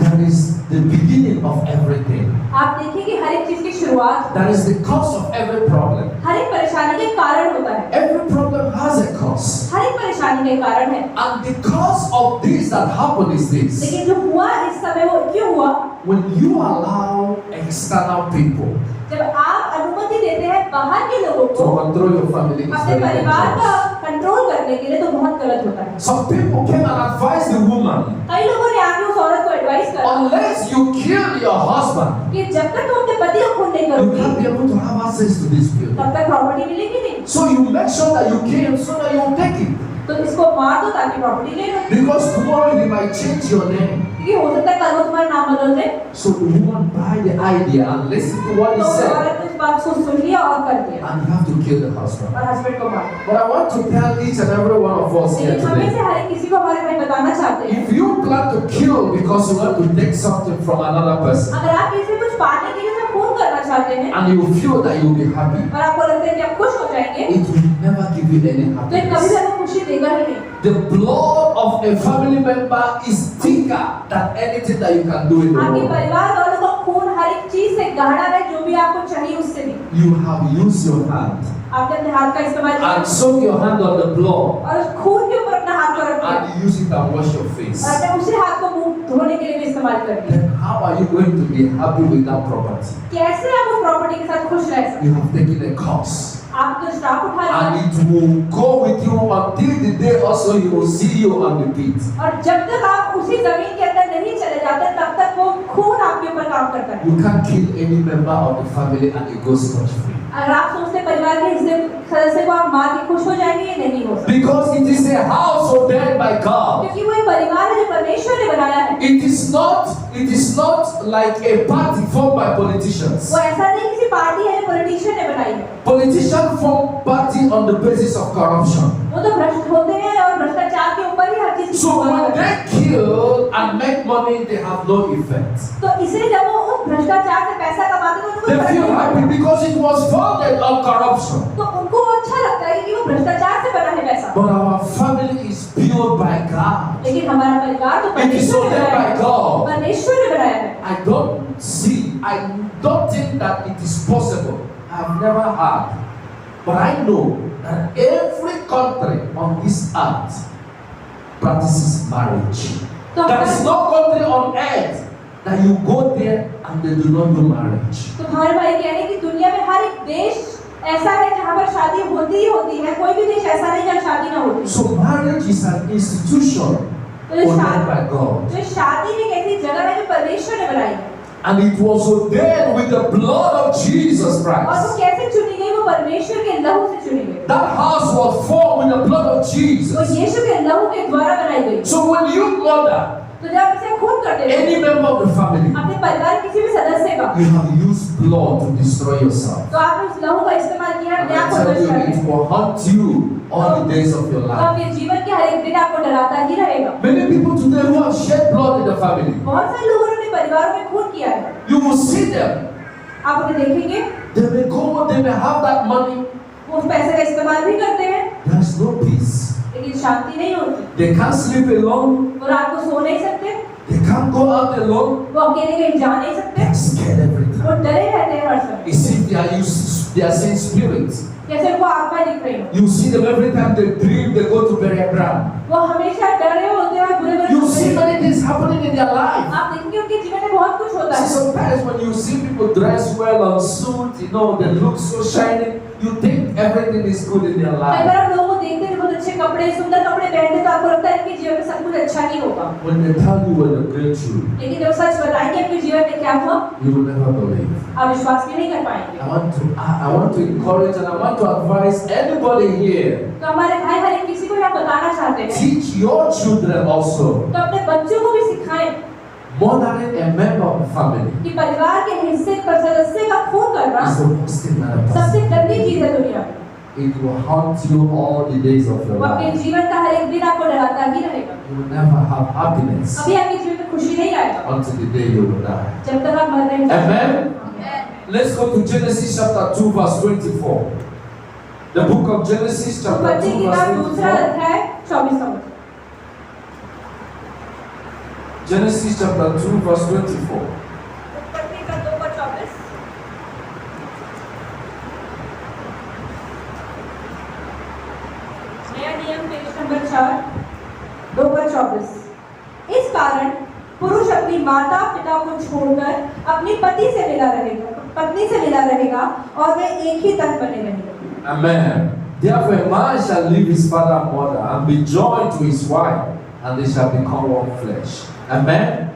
that is the beginning of everything. आप देखिए कि हर एक चीज की शुरुआत, That is the cause of every problem. हर एक परेशानी के कारण होता है। Every problem has a cause. हर एक परेशानी के कारण है, And the cause of this that happened is this. लेकिन जो हुआ इस समय वो क्यों हुआ? When you allow external people जब आप अनुमति देते हैं बाहर के लोगों to को control your family, it's अपने very परिवार का dangerous. कंट्रोल करने के लिए, तो बहुत गलत होता है। Some people came and advised the woman, कई लोगों ने आके उस औरत को एडवाइस करा unless you kill your husband, कि जब तक तुम अपने पति को खून नहीं you can't करोगी be able to have access to this building. तब तक प्रॉपर्टी मिलेगी नहीं। So you make sure that you kill him so that you take it. तो इसको मार दो ताकि प्रॉपर्टी ले लो, Because tomorrow he might change your name. क्योंकि हो सकता है कल वो तुम्हारा नाम बदल दे। So the woman buy the idea and listen to what he तो said. औरत ने इस बात को सुन लिया और कर दिया And you have to kill the husband. और हस्बैंड को मार। But I want to tell each and every one of us here लेकिन हमें से today. हर एक किसी को हमारे भाई बताना चाहते हैं, If you plan to kill because you want to take something from another person, अगर आप किसी कुछ पाने के लिए उसे खून करना चाहते हैं and you feel that you'll be happy, और आपको लगता है कि आप खुश हो जाएंगे, it will never give you any तो ये कभी भी happiness. आपको खुशी देगा ही नहीं। The blood of a family member is thicker than anything that you can do in the आपके world. परिवार वालों का खून हर एक चीज से गाढ़ा है, जो भी आपको चाहिए उससे भी। You have used your hand आपने अपने हाथ का इस्तेमाल किया and soak your hand on the blood और उस खून के ऊपर अपना हाथ को रख दिया and use it and wash your face. और अपने उसी हाथ को मुंह धोने के लिए भी इस्तेमाल कर दिया। Then how are you going to be happy with that property? कैसे आप उस प्रॉपर्टी के साथ खुश रह सकते You have taken a course. आप तो श्राप उठा लिया And it will go with you until the day also you will see you on the pit. और जब तक आप उसी जमीन के अंदर नहीं चले जाते तब तक वो खून आपके ऊपर काम करता है। You can't kill any member of the family and it goes scot free. अगर आप सोचते परिवार के हिस्से सदस्य को आप मार के खुश हो जाएंगे, ये नहीं हो सकता, Because it is a house ordained by God. क्योंकि वो एक परिवार है जो परमेश्वर ने बनाया है। It is not like a party formed by politicians. वो ऐसा नहीं किसी पार्टी है जो पॉलिटिशियन ने बनाई है। Politicians form party on the basis of corruption. वो तो भ्रष्ट होते हैं और भ्रष्टाचार के ऊपर ही हर चीज की So when शुरुआत है। they kill and make money, they have no effect. तो इसलिए जब वो उस भ्रष्टाचार से पैसा कमाते हैं तो उनको They फर्क feel नहीं happy पड़ता। because it was founded on corruption. तो उनको अच्छा लगता है कि वो भ्रष्टाचार से बना है ऐसा, but our family is built by God. लेकिन हमारा परिवार तो It is परमेश्वर ने ordained बनाया by है, God. परमेश्वर ने बनाया है। I don't think that it is possible. I've never heard, but I know that every country on this earth practices marriage. तो There is no country on earth that you go there and they do not do marriage. तो हमारे भाई कह रहे हैं कि दुनिया में हर एक देश ऐसा है जहाँ पर शादी होती ही होती है, कोई भी देश ऐसा नहीं जहाँ शादी ना होती। So marriage is an institution ordained by God. तो शादी एक ऐसी जगह है जो परमेश्वर ने बनाई है। And it was ordained with the blood of Jesus और वो Christ. कैसे चुनी गई? वो परमेश्वर के लहू से चुनी गई। That house was formed with the blood of वो Jesus. यीशु के लहू के द्वारा बनाई गई। So when you murder तो जब इसे खून करते हैं any member of the family, अपने परिवार के किसी भी सदस्य का, you have used blood to destroy yourself. तो आपने उस लहू का इस्तेमाल किया And अपने आप I को tell नष्ट you, करने। it will haunt you all the days of your तो life. आपके जीवन के हर एक दिन आपको डराता ही रहेगा। Many people today who have shed blood in the family, बहुत सारे लोगों ने अपने परिवारों में खून किया है। you will see them. आप उन्हें देखेंगे, They may go, they may have that money. वो उस पैसे का इस्तेमाल भी करते हैं, There is no peace. लेकिन शांति नहीं होती। They can't sleep alone. वो रात को सो नहीं सकते, They can't go out alone. वो अकेले कहीं जा नहीं सकते, They're scared every वो time. डरे रहते हैं हर समय, It's if they are seeing spirits. जैसे उनको आत्मा दिख रही हो। You see them every time they dream, they go to burial ground. वो हमेशा डरे होते हैं और बुरे-बुरे You सपने see देखते many things happening in their life. हैं। आप देखेंगे उनके जीवन में बहुत कुछ होता See, है। sometimes when you see people dress well on suit, they look so shiny, you think everything is good in their कई life. बार आप लोगों को देखते हैं बहुत अच्छे कपड़े, सुंदर कपड़े पहनते हैं, तो आपको लगता है इनके जीवन में सब कुछ अच्छा नहीं होगा। When they tell you what the great truth, लेकिन जब सच बताएंगे आपके जीवन में क्या हुआ, you will never believe. आप विश्वास भी नहीं कर पाएंगे। I want to encourage and I want to advise anybody here. तो हमारे भाई हर एक किसी को यहाँ बताना चाहते हैं, Teach your children also. तो अपने बच्चों को भी सिखाएं Murdering a member of the family कि परिवार के हिस्से पर सदस्य का खून करना is the worst thing that a person. सबसे गंदी चीज है दुनिया में। It will haunt you all the days of your वो आपके life. जीवन का हर एक दिन आपको डराता ही रहेगा। You will never have happiness कभी आपके जीवन में खुशी नहीं आएगा until the day you will die. जब तक आप मर नहीं जाते। Amen. Let's go to Genesis chapter 2 verse 24. The book of Genesis chapter उत्पत्ति 2 की verse किताब दूसरा 24. अध्याय 24 वचन। Genesis chapter 2 verse 24. उत्पत्ति का 2:24। नया नियम पेज नंबर 4 2:24। इस कारण पुरुष अपनी माता पिता को छोड़कर अपनी पत्नी से मिला रहेगा और वे एक ही तन बने रहेंगे। Amen. Therefore a man shall leave his father and mother and be joined to his wife, and they shall become one flesh. Amen.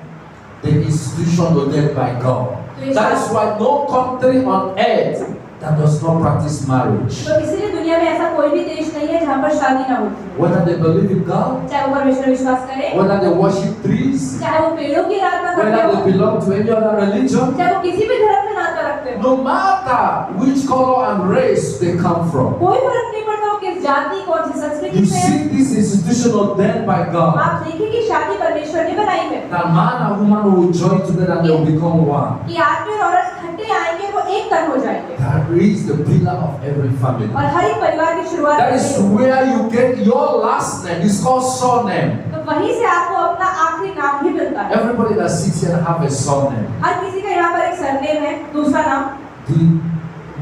The institution ordained by God. That is why no country on earth that does not practice marriage. तो इसलिए दुनिया में ऐसा कोई भी देश नहीं है जहाँ पर शादी ना होती हो। Whether they believe in God, चाहे वो परमेश्वर में विश्वास करें, whether they worship trees, चाहे वो पेड़ों की आराधना करते whether हो, they belong to any other religion, चाहे वो किसी भी धर्म से नाता रखते हो, no matter which color and race they come from. कोई फर्क नहीं पड़ता वो किस जाति कौन सी You संस्कृति से है। see this institution ordained by God. आप देखिए कि शादी परमेश्वर ने बनाई है That man and woman will join together and they will become one. कि आदमी और औरत इकट्ठे आएंगे, वो एक तन हो जाएंगे That is the pillar of every family. और हर एक परिवार की शुरुआत That is होती है। where you get your last name. It's called surname. तो वहीं से आपको अपना आखिरी नाम भी मिलता है। Everybody that sits here have a surname. हर किसी का यहाँ पर एक सरनेम है, दूसरा नाम। Did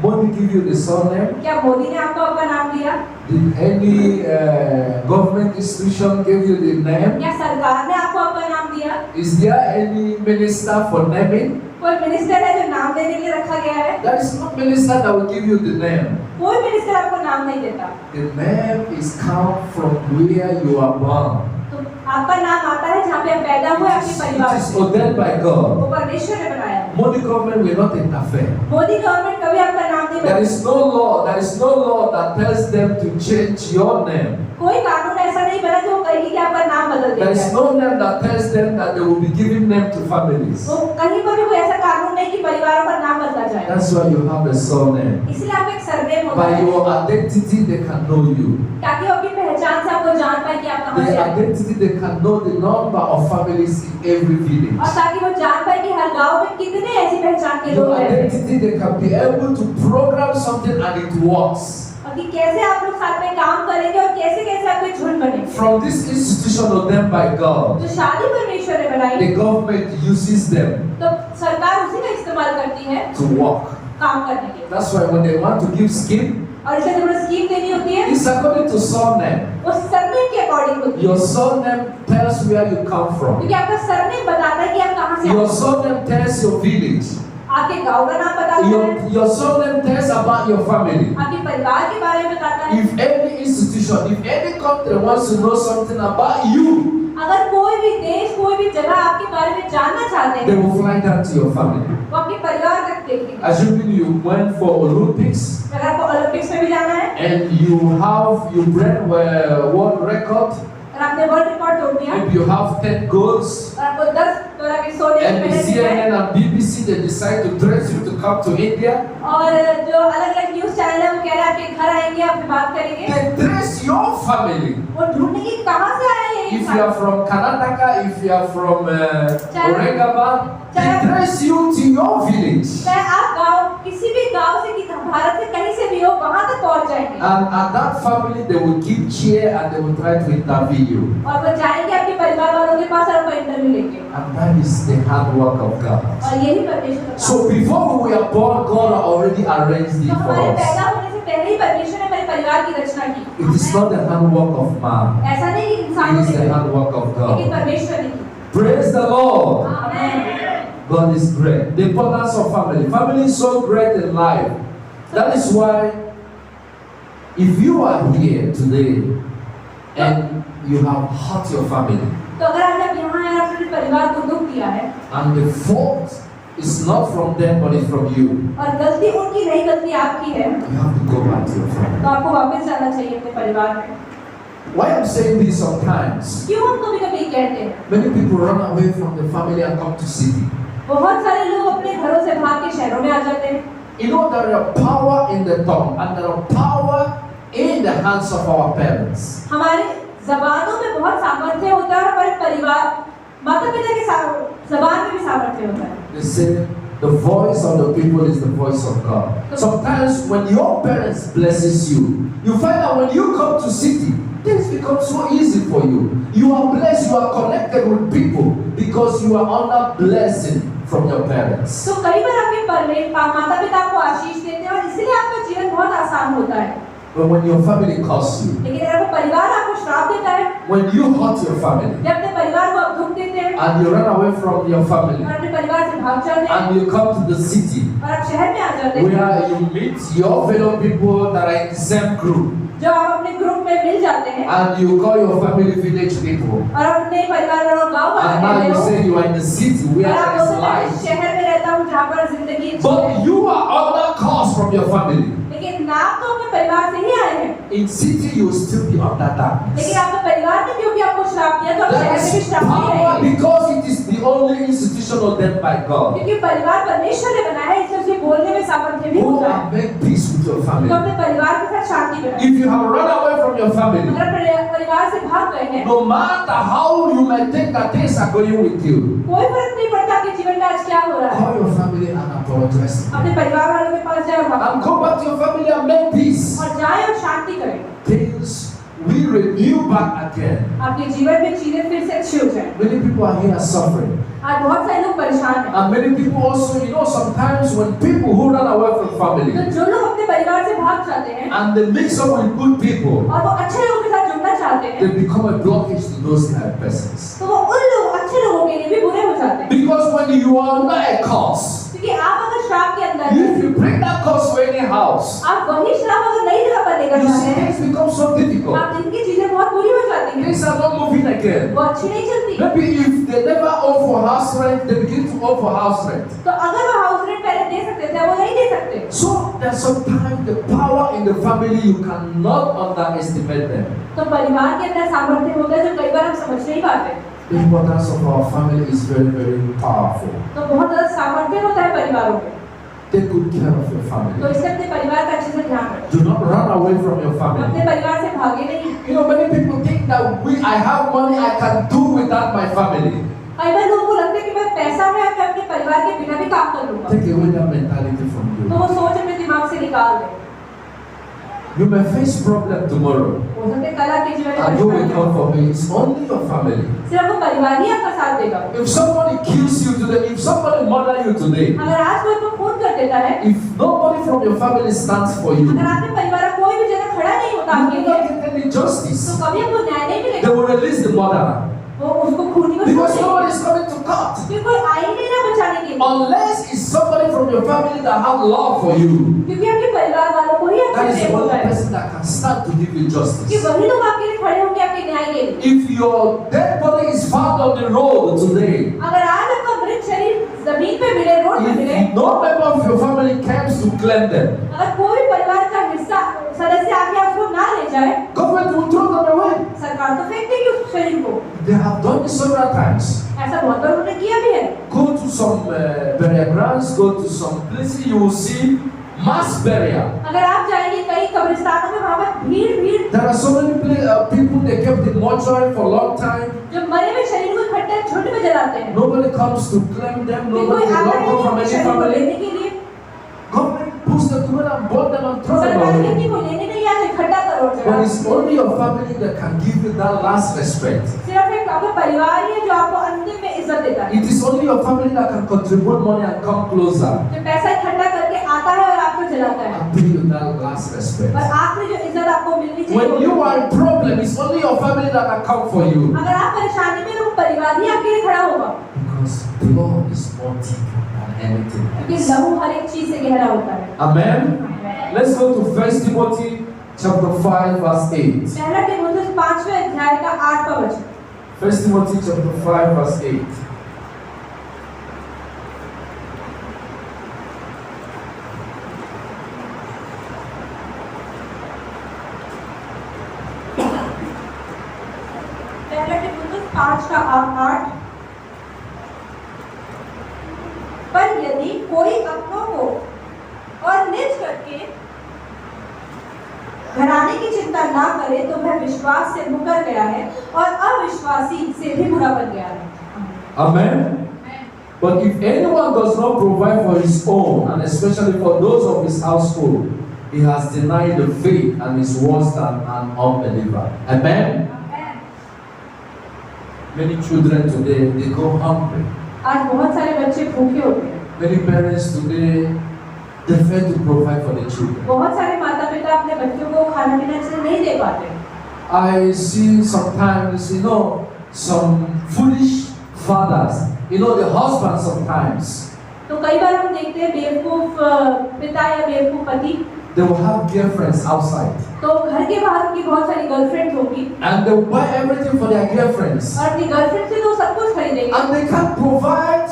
Modi give you the surname? क्या मोदी ने आपको आपका नाम दिया? Did any government institution give you the name? क्या सरकार ने आपको आपका नाम दिया? Is there any minister for naming? कोई मिनिस्टर है जो नाम देने के लिए रखा गया है? There is no minister that will give you the name. कोई मिनिस्टर आपको नाम नहीं देता। The name is come from where you are born. तो आपका नाम आता है जहाँ पे आप पैदा हुए अपने परिवार It is से। ordained by God. वो परमेश्वर ने बनाया है। Modi government will not interfere. Modi government कभी आपका नाम नहीं There बदलती। is no law that tells them to change your name. कोई कानून ऐसा नहीं बना जो कहेगी कि आपका नाम बदल There is देगा। no name that tells them that they will be giving name to families. वो कहीं पर भी कोई ऐसा कानून नहीं कि परिवारों पर नाम बदला जाए। That's why you have a surname. इसलिए आपका एक सरनेम होता By है your identity, they can know you. ताकि वो अपनी पहचान से आपको जान पाए कि आप कहाँ The से आए हैं। identity, they can know the number of families in every village. और ताकि वो जान पाए कि हर गांव में कितने ऐसी पहचान के Your लोग रहते हैं। identity, they can be able to program something and it works. और और कि कैसे आप लोग साथ में काम करेंगे और कैसे कैसे आपके झुंड बनेंगे। From this institution ordained by God, जो शादी परमेश्वर ने बनाई, the government uses them तो सरकार उसी का इस्तेमाल करती है to work. काम करने के लिए। That's why when they want to give scheme, और इसलिए जब उन्हें स्कीम देनी होती है, it's according to surname. वो सरनेम के अकॉर्डिंग होती है। Your surname tells where you come from. क्योंकि आपका सरनेम बताता है कि आप कहाँ से Your आते हैं। surname tells your village. आपके गांव का नाम बताता है, Your surname tells about your family. आपके परिवार के बारे में बताता है। If any institution, if any country wants to know something about you, अगर कोई भी देश, कोई भी जगह आपके बारे में जानना चाहते they हैं, will fly down to your family. वो आपके परिवार तक देखेंगे। Assuming you went for Olympics अगर आपको ओलंपिक्स में भी जाना है and you break world record, और आपने वर्ल्ड रिकॉर्ड तोड़ दिया maybe you have 10 goals, और आपको 10 तरह के सोने and the CNN and BBC they decide to trace you to come to India. और जो अलग-अलग न्यूज़ चैनल है वो कह रहे हैं आपके घर आएंगे, आपसे बात करेंगे। They trace your family. वो ढूंढने की कहाँ से आए हैं ये If you are from Karnataka, if you are from Aurangabad, they trace you to your village. चाहे आप गांव किसी भी गांव से कि भारत से कहीं से भी हो वहां तक पहुंच जाएंगे And at that family, they will keep chair and they will try to interview you. और वो जाएंगे आपके परिवार वालों के पास और आपका इंटरव्यू लेंगे And that is the hard work of God. और यही परमेश्वर का काम So before we were born, God already arranged है। it तो for हमारे us. पैदा होने से पहले ही परमेश्वर ने हमारे परिवार की रचना की। It is not the handwork of man. ऐसा नहीं कि It इंसानों is ने the की, handwork of लेकिन God. परमेश्वर ने की। Praise the Lord. आमीन। God is great. The importance of family. Family is so great in life. That is why if you are here today and you have hurt your family, तो अगर आज आप यहाँ हैं, आपने परिवार को दुख दिया है and the fault is not from them but it's from you, और गलती उनकी नहीं, गलती आपकी है, you have to go back to your family. तो आपको वापस जाना चाहिए अपने परिवार में। Why I'm saying this sometimes, क्यों हम कभी-कभी कहते हैं? many people run away from the family and come to city. बहुत सारे लोग अपने घरों से भाग के शहरों में आ जाते हैं। You know there are power in the tongue and there are power in the hands of our parents. हमारे जबानों में बहुत सामर्थ्य होता है, हमारे परिवार माता पिता के जबान में भी सामर्थ्य होता है। They say the voice of the people is the voice of God. Sometimes when your parents blesses you, you find out when you come to city, things become so easy for you. You are blessed, you are connected with people because you are under blessing from your parents. तो कई बार आपके माता पिता आपको आशीष देते हैं और इसलिए आपका जीवन बहुत आसान होता है। But when your family curses you, लेकिन अगर आपका परिवार आपको श्राप देता है, when you hurt your family, जब अपने परिवार को आप दुख देते हैं and you run away from your family, और अपने परिवार से भाग जाते हैं and you come to the city, और आप शहर में आ जाते हैं, where you meet your fellow people that are in the same group, जो आप अपने ग्रुप में मिल जाते हैं and you call your family village people, और अपने परिवार वालों गांव वाला and now कहते you हो say you are in the city और where आप there is बोलते हैं life, शहर में रहता हूँ जहाँ पर जिंदगी अच्छी but है, you are under curse from your family. लेकिन नाम तो अपने परिवार से ही आए हैं, In city you will still be under darkness. लेकिन आपके परिवार ने क्योंकि आपको श्राप दिया तो आप There शहर में भी is श्राप power दिए because it is the only institution ordained by God. क्योंकि परिवार परमेश्वर ने बनाया है, इसलिए उसके बोलने में सामर्थ्य भी Go होता है। and make peace with your तो family. अपने परिवार के साथ शांति बनाए। If you have run away from your family, अगर परिवार से भाग गए हैं, no matter how you may think that things are going with you, कोई फर्क नहीं पड़ता आपके जीवन में आज क्या हो रहा है। call your family and apologize. अपने परिवार वालों के पास जाओ And go back to your family and make peace. और जाए और शांति करें। Things will renew back again. आपके जीवन में चीजें फिर से अच्छी हो जाए। Many people are here suffering. आज बहुत सारे लोग परेशान हैं। And many people also, sometimes when people who run away from तो family जो लोग अपने परिवार से भाग जाते हैं and they mix up with good people, और वो अच्छे लोगों के साथ जुड़ना चाहते हैं, they become a blockage to those kind of persons. तो वो उन लोग अच्छे लोगों के लिए भी बुरे हो जाते हैं। Because when you are under a curse, क्योंकि आप अगर श्राप के अंदर हैं, if you bring that curse to any house, आप वही श्राप अगर नई जगह पर लेकर you जाते see हैं, things become so difficult. आप जिनकी चीजें बहुत बुरी हो जाती हैं, Things are not moving again. वो अच्छी नहीं चलती। Maybe if they never owe for house rent, they begin to owe for house rent. तो अगर वो हाउस रेंट पहले दे सकते थे, वो नहीं दे सकते। So there's sometimes the power in the family, you cannot underestimate them. तो परिवार के अंदर सामर्थ्य होता है जो कई बार हम समझ नहीं पाते। The importance of our family is very, very powerful. तो बहुत ज़्यादा सामर्थ्य होता है परिवारों में। Take good care of your तो family. इसलिए अपने परिवार का अच्छे से ध्यान रखें। Do not run away from your अपने family. परिवार से भागे नहीं। Many people think that I have money, I can do without my family. कई बार लोगों को लगता है कि मैं पैसा है और मैं अपने परिवार के बिना भी काम कर लूँगा। Take away that mentality from तो you. वो सोच अपने दिमाग से निकाल दें। You may face problem tomorrow. हो सकता है कल आपके जीवन में And who will परेशानी come हो। for me? It's only your family. सिर्फ वो परिवार ही आपका साथ देगा। If somebody kills you today, if somebody murder you today, अगर आज कोई को खून कर देता है, if nobody from your family stands for you, अगर आपके परिवार का कोई भी जगह खड़ा नहीं होता you आपके will not लिए, get any justice. तो कभी आपको न्याय नहीं They मिलेगा। will release the murderer. वो उसको खूनी को Because छोड़ nobody देंगे। is coming to court. क्योंकि कोई आ ही नहीं रहा बचाने के लिए। Unless it's somebody from your family that have love for you. क्योंकि आपके परिवार वालों को ही That आपसे is the प्रेम होता only है। person that can stand to give you कि justice. वही लोग आपके लिए खड़े होंगे आपके न्याय के लिए। If your dead body is found on the road today, अगर आज आपका मृत शरीर जमीन पे मिले, रोड पे मिले, if no member of your family comes to claim them, अगर कोई भी परिवार का हिस्सा सदस्य आके आपको ना ले जाए, government will throw them away. सरकार तो फेंक देगी उस शरीर को। They have done it several times. ऐसा बहुत बार उन्होंने किया भी है। Go to some burial grounds, go to some places, you will see mass burial. अगर आप जाएंगे कई कब्रिस्तानों में, वहाँ पर भीड़ There are so many people they kept in mortuary for a long time. जो मरे हुए शरीर को इकट्ठे झुंड में जलाते हैं। Nobody comes to claim them. कि Nobody कोई will आता not come from नहीं any शरीर को family. लेने के लिए। Government puts them together and burn them and throw them सरकार away. किसी को लेने नहीं आते, इकट्ठा करो और But जलाओ। it's only your family that can give you that last respect. सिर्फ एक आपका परिवार ही है जो आपको अंतिम में इज्जत देता है। It is only your family that can contribute money and come closer जो पैसा इकट्ठा करके आता है और आपको जलाता है। and pay you that last respect. और आखिरी जो इज्जत आपको मिलनी चाहिए, When you are in problem, it's only your family that can come for you. अगर आप परेशानी में, तो परिवार ही आपके लिए खड़ा होगा। Because blood is more thicker than anything क्योंकि else. लहू हर एक चीज से गहरा होता है। Amen. Let's go to 1 Timothy chapter 5 verse 8. पहला तीमुथियुस 5वें अध्याय का 8वां वचन। 1 Timothy chapter 5 verse 8. पहला तीमुथियुस 5 का 8। पर यदि कोई अपनों को और निज करके घराने की चिंता ना करे, तो वह विश्वास से मुकर गया है और अविश्वासी से भी बुरा बन गया है। Amen. But if anyone does not provide for his own, and especially for those of his household, he has denied the faith and is worse than an unbeliever. Amen. Many children today, they go hungry. आज बहुत सारे बच्चे भूखे होते हैं। Many parents today, they fail to provide for their children. बहुत सारे माता पिता अपने बच्चों को खाना पीना अच्छे से नहीं दे पाते। I see sometimes, some foolish fathers, the husband sometimes, तो कई बार हम देखते हैं बेवकूफ पिता या बेवकूफ पति, they will have girlfriends outside. तो घर के बाहर उनकी बहुत सारी गर्लफ्रेंड होगी And they will buy everything for their girlfriends. और अपनी गर्लफ्रेंड से तो सब कुछ खरीदेंगे, And they can provide,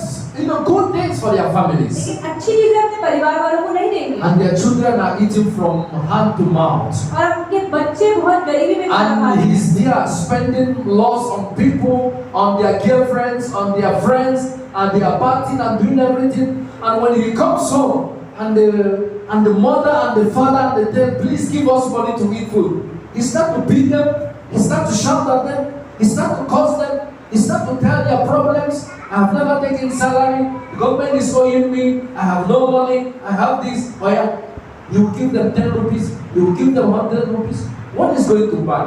good things for their families. लेकिन अच्छी चीजें अपने परिवार वालों को नहीं देंगे। And their children are eating from hand to mouth. और उनके बच्चे बहुत गरीबी में खाना खा And रहे हैं। he's there spending loss on people, on their girlfriends, on their friends, and they are partying and doing everything. And when he comes home, and the mother and the father and they tell, please give us money to eat food. He start to beat them, he start to shout at them, he start to curse them, he start to tell their problems. I have never taken salary, the government is owing me, I have no money, I have this. Oh yeah, you will give them 10 rupees, you will give them 100 rupees. What is going to buy?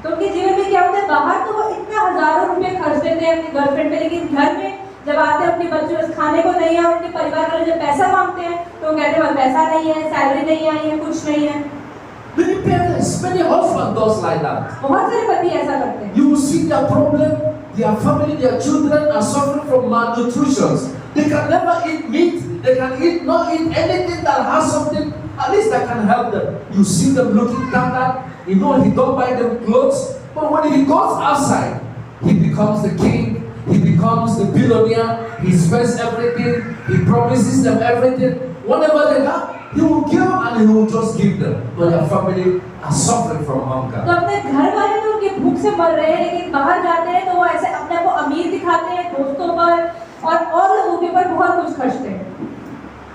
तो उनके जीवन में क्या होता है, बाहर तो वो इतने हजारों रुपए खर्च देते हैं अपनी गर्लफ्रेंड पे, लेकिन घर में जब आते हैं अपने बच्चों से खाने को नहीं है, उनके परिवार वाले जब पैसा मांगते हैं तो वो कहते हैं पैसा नहीं है, सैलरी नहीं आई है, कुछ नहीं है। Many parents, many husbands does like that. बहुत सारे पति ऐसा करते हैं। You will see their problem, their family, their children are suffering from malnutrition. They can never eat meat, they can not eat anything that has something, at least that can help them. You see them looking tattered, he don't buy them clothes, but when he goes outside, he becomes the king, he becomes the billionaire, he spends everything, he promises them everything. Whatever they have, he will give and he will just give them. But their family are suffering from तो hunger. अपने घर वाले तो उनके भूख से मर रहे हैं, लेकिन बाहर जाते हैं तो वो ऐसे अपने आप को अमीर दिखाते हैं, दोस्तों पर और लोगों के ऊपर बहुत कुछ खर्चते हैं।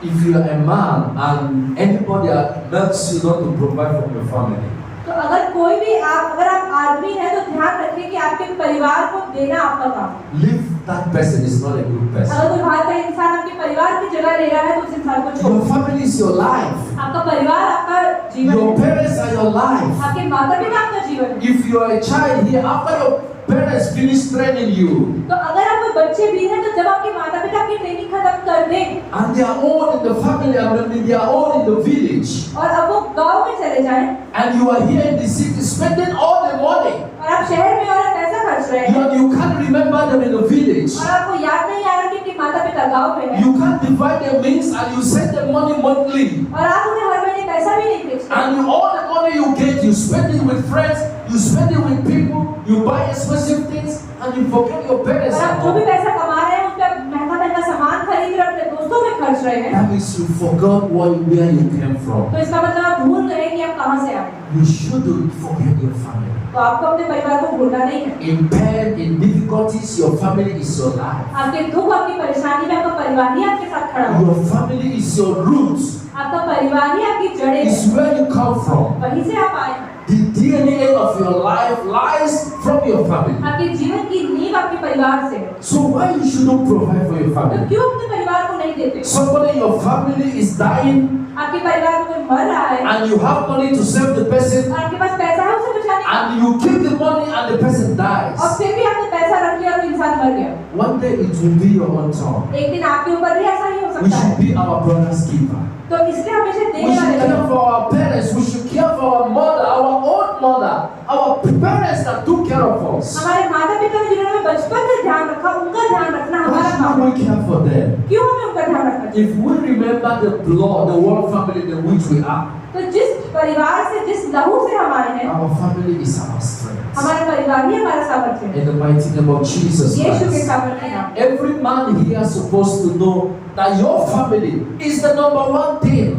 If you are a man and anybody asks you not to provide for your family, तो अगर आप आदमी हैं तो ध्यान रखिए कि आपके परिवार को देना आपका काम है। leave that person is not a good person. अगर कोई बाहर का इंसान आपके परिवार की जगह ले रहा है तो उस इंसान को छोड़ो। Your family is is your life. आपका परिवार आपका जीवन Your है। parents are your life. आपके माता पिता आपका जीवन है। If you are a child here, after your parents finish training you, तो अगर आप कोई बच्चे भी हैं तो जब आपके माता पिता आपकी ट्रेनिंग खत्म कर दें and they are all in the family, and they are all in the village, और अब वो गांव में चले जाएं and you are here in the city spending all the money, और आप शहर में और पैसा खर्च रहे हैं you can't remember them in the village. और आपको याद नहीं आ रहा कि आपके माता पिता गांव में हैं You can't divide their means, and you send them money monthly. और आप उन्हें हर महीने पैसा भी नहीं भेजते And all the money you get, you spend it with friends, you spend it with people, you buy expensive things, and you forget your parents. और आप जो भी पैसा कमा रहे हैं उस पर महंगा महंगा सामान खरीद रहे हैं अपने दोस्तों में खर्च रहे हैं That means you forgot where you came from. तो इसका मतलब आप भूल गए कि आप कहाँ से आए हैं। You shouldn't forget your family. तो आपको अपने परिवार को भूलना नहीं है। In pain, in difficulties, your family is your life. आपके दुख आपकी परेशानी में आपका परिवार ही आपके साथ खड़ा हो। Your family is your roots. आपका परिवार ही आपकी जड़ें It's हैं। where you come from. वहीं से आप आए हैं। The DNA of your life lies from your family. आपके जीवन की नींव आपके परिवार से है। So why you shouldn't provide for your तो family? क्यों अपने परिवार को नहीं देते? Somebody in your family is dying, आपके परिवार में कोई मर रहा है and you have money to save the person, और आपके पास पैसा है उसे बचाने का and you keep the money and the person dies. और फिर भी आपने पैसा रख लिया और वो इंसान मर गया। One day it will be your own turn. एक दिन आपके ऊपर भी ऐसा ही हो We सकता should है। be our brother's keeper. तो इसलिए हमेशा We देने should वाले care बनो। for our parents. We should care for our mother, our own mother, our parents that took care of us. हमारे माता पिता ने जिन्होंने हमें बचपन से ध्यान रखा उनका ध्यान रखना Why हमारा काम है। should we care for them? क्यों हमें उनका ध्यान रखना चाहिए? If we remember the blood, the world family in which we are, तो जिस परिवार से जिस लहू से हम आए हैं our family is our strength. हमारा परिवार ही हमारा सामर्थ्य है। In the mighty name of Jesus यीशु के Christ. सामर्थ्य नाम। Every man here is supposed to know that your family is the number one thing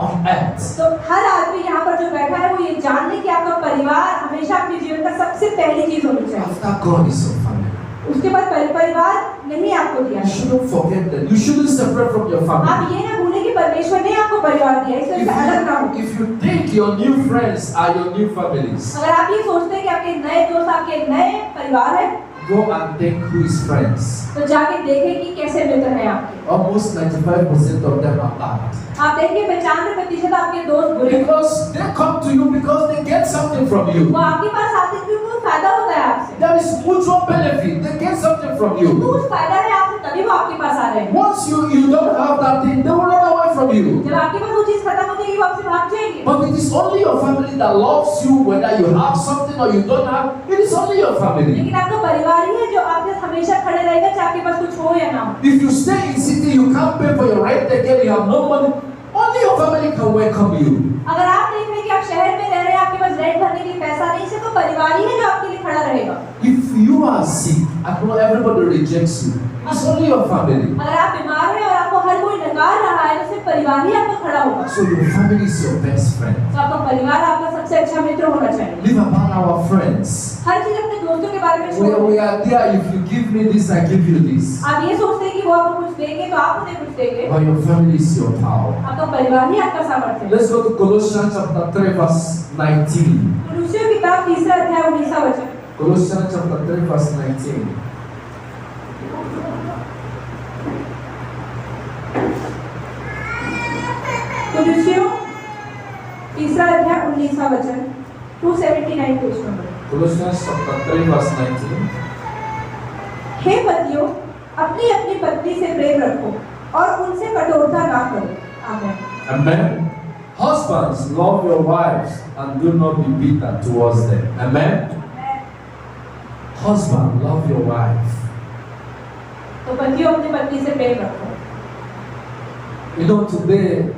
on earth. तो हर आदमी यहाँ पर जो बैठा है वो ये जान ले कि आपका परिवार हमेशा आपके जीवन का सबसे पहली चीज होनी चाहिए। After God is your family. उसके बाद परिवार नहीं आपको दिया You है। shouldn't forget that. You shouldn't separate from your family. आप ये ना भूलें कि परमेश्वर ने आपको परिवार दिया है इसलिए इससे अलग ना हो। If you think your new friends are your new families, अगर आप ये सोचते हैं कि आपके नए दोस्त आपके नए परिवार है go and think who is friends. तो जाके देखें कि कैसे मित्र हैं आपके। Almost 95% of them are bad. आप देखिए 95% आपके दोस्त बुरे हैं। Because they come to you because they get something from you. वो आपके पास आते हैं क्योंकि उनको फायदा होता है आपसे। There is mutual benefit. They get something from तो you. उस फायदा है आपसे तभी वो आपके पास आ रहे हैं। Once you don't have that thing, they will run away from you. जब आपके पास वो चीज खत्म हो जाएगी वो आपसे भाग जाएंगे। But it is only your family that loves you, whether you have something or you don't have. It is only your family. लेकिन आपका परिवार ही है जो आपके साथ हमेशा खड़े रहेगा चाहे आपके पास कुछ हो या ना हो। If you stay in city, you can't pay for your rent again, you have no money. Only your family can welcome you. अगर आप देख रहे हैं कि आप शहर में रह रहे हैं आपके पास रेंट भरने के लिए पैसा नहीं है तो परिवार ही है जो आपके लिए खड़ा रहेगा। If you are sick, I know everybody rejects you. It's only your family. अगर आप बीमार हैं और आपको हर कोई नकार रहा है तो सिर्फ परिवार ही आपका खड़ा होगा। So your family is your best friend. तो आपका परिवार आपका सबसे अच्छा मित्र होना चाहिए। Live about our friends. हर चीज अपने दोस्तों के बारे में We सोचो। are there. If you give me this, I give you this. आप ये सोचते हैं कि वो आपको कुछ देंगे तो आप उन्हें कुछ देंगे। But your family is your power. आपका परिवार ही आपका सामर्थ्य है। Let's go to Colossians chapter 3, verse 19. कुलुस्सियों की किताब 3 अध्याय 19 वचन। Colossians chapter 3, verse 19. कुलुस्सियों 3 अध्याय 19 वचन 279 page number. Colossians chapter 3, verse 19. हे पतियों अपनी अपनी पत्नी से प्रेम रखो और उनसे कठोरता ना करो। आमीन। Amen. Husbands, love your wives and do not be bitter towards them. Amen. Husband, love your wife. तो पतियों अपनी पत्नी से प्रेम रखो। You know, today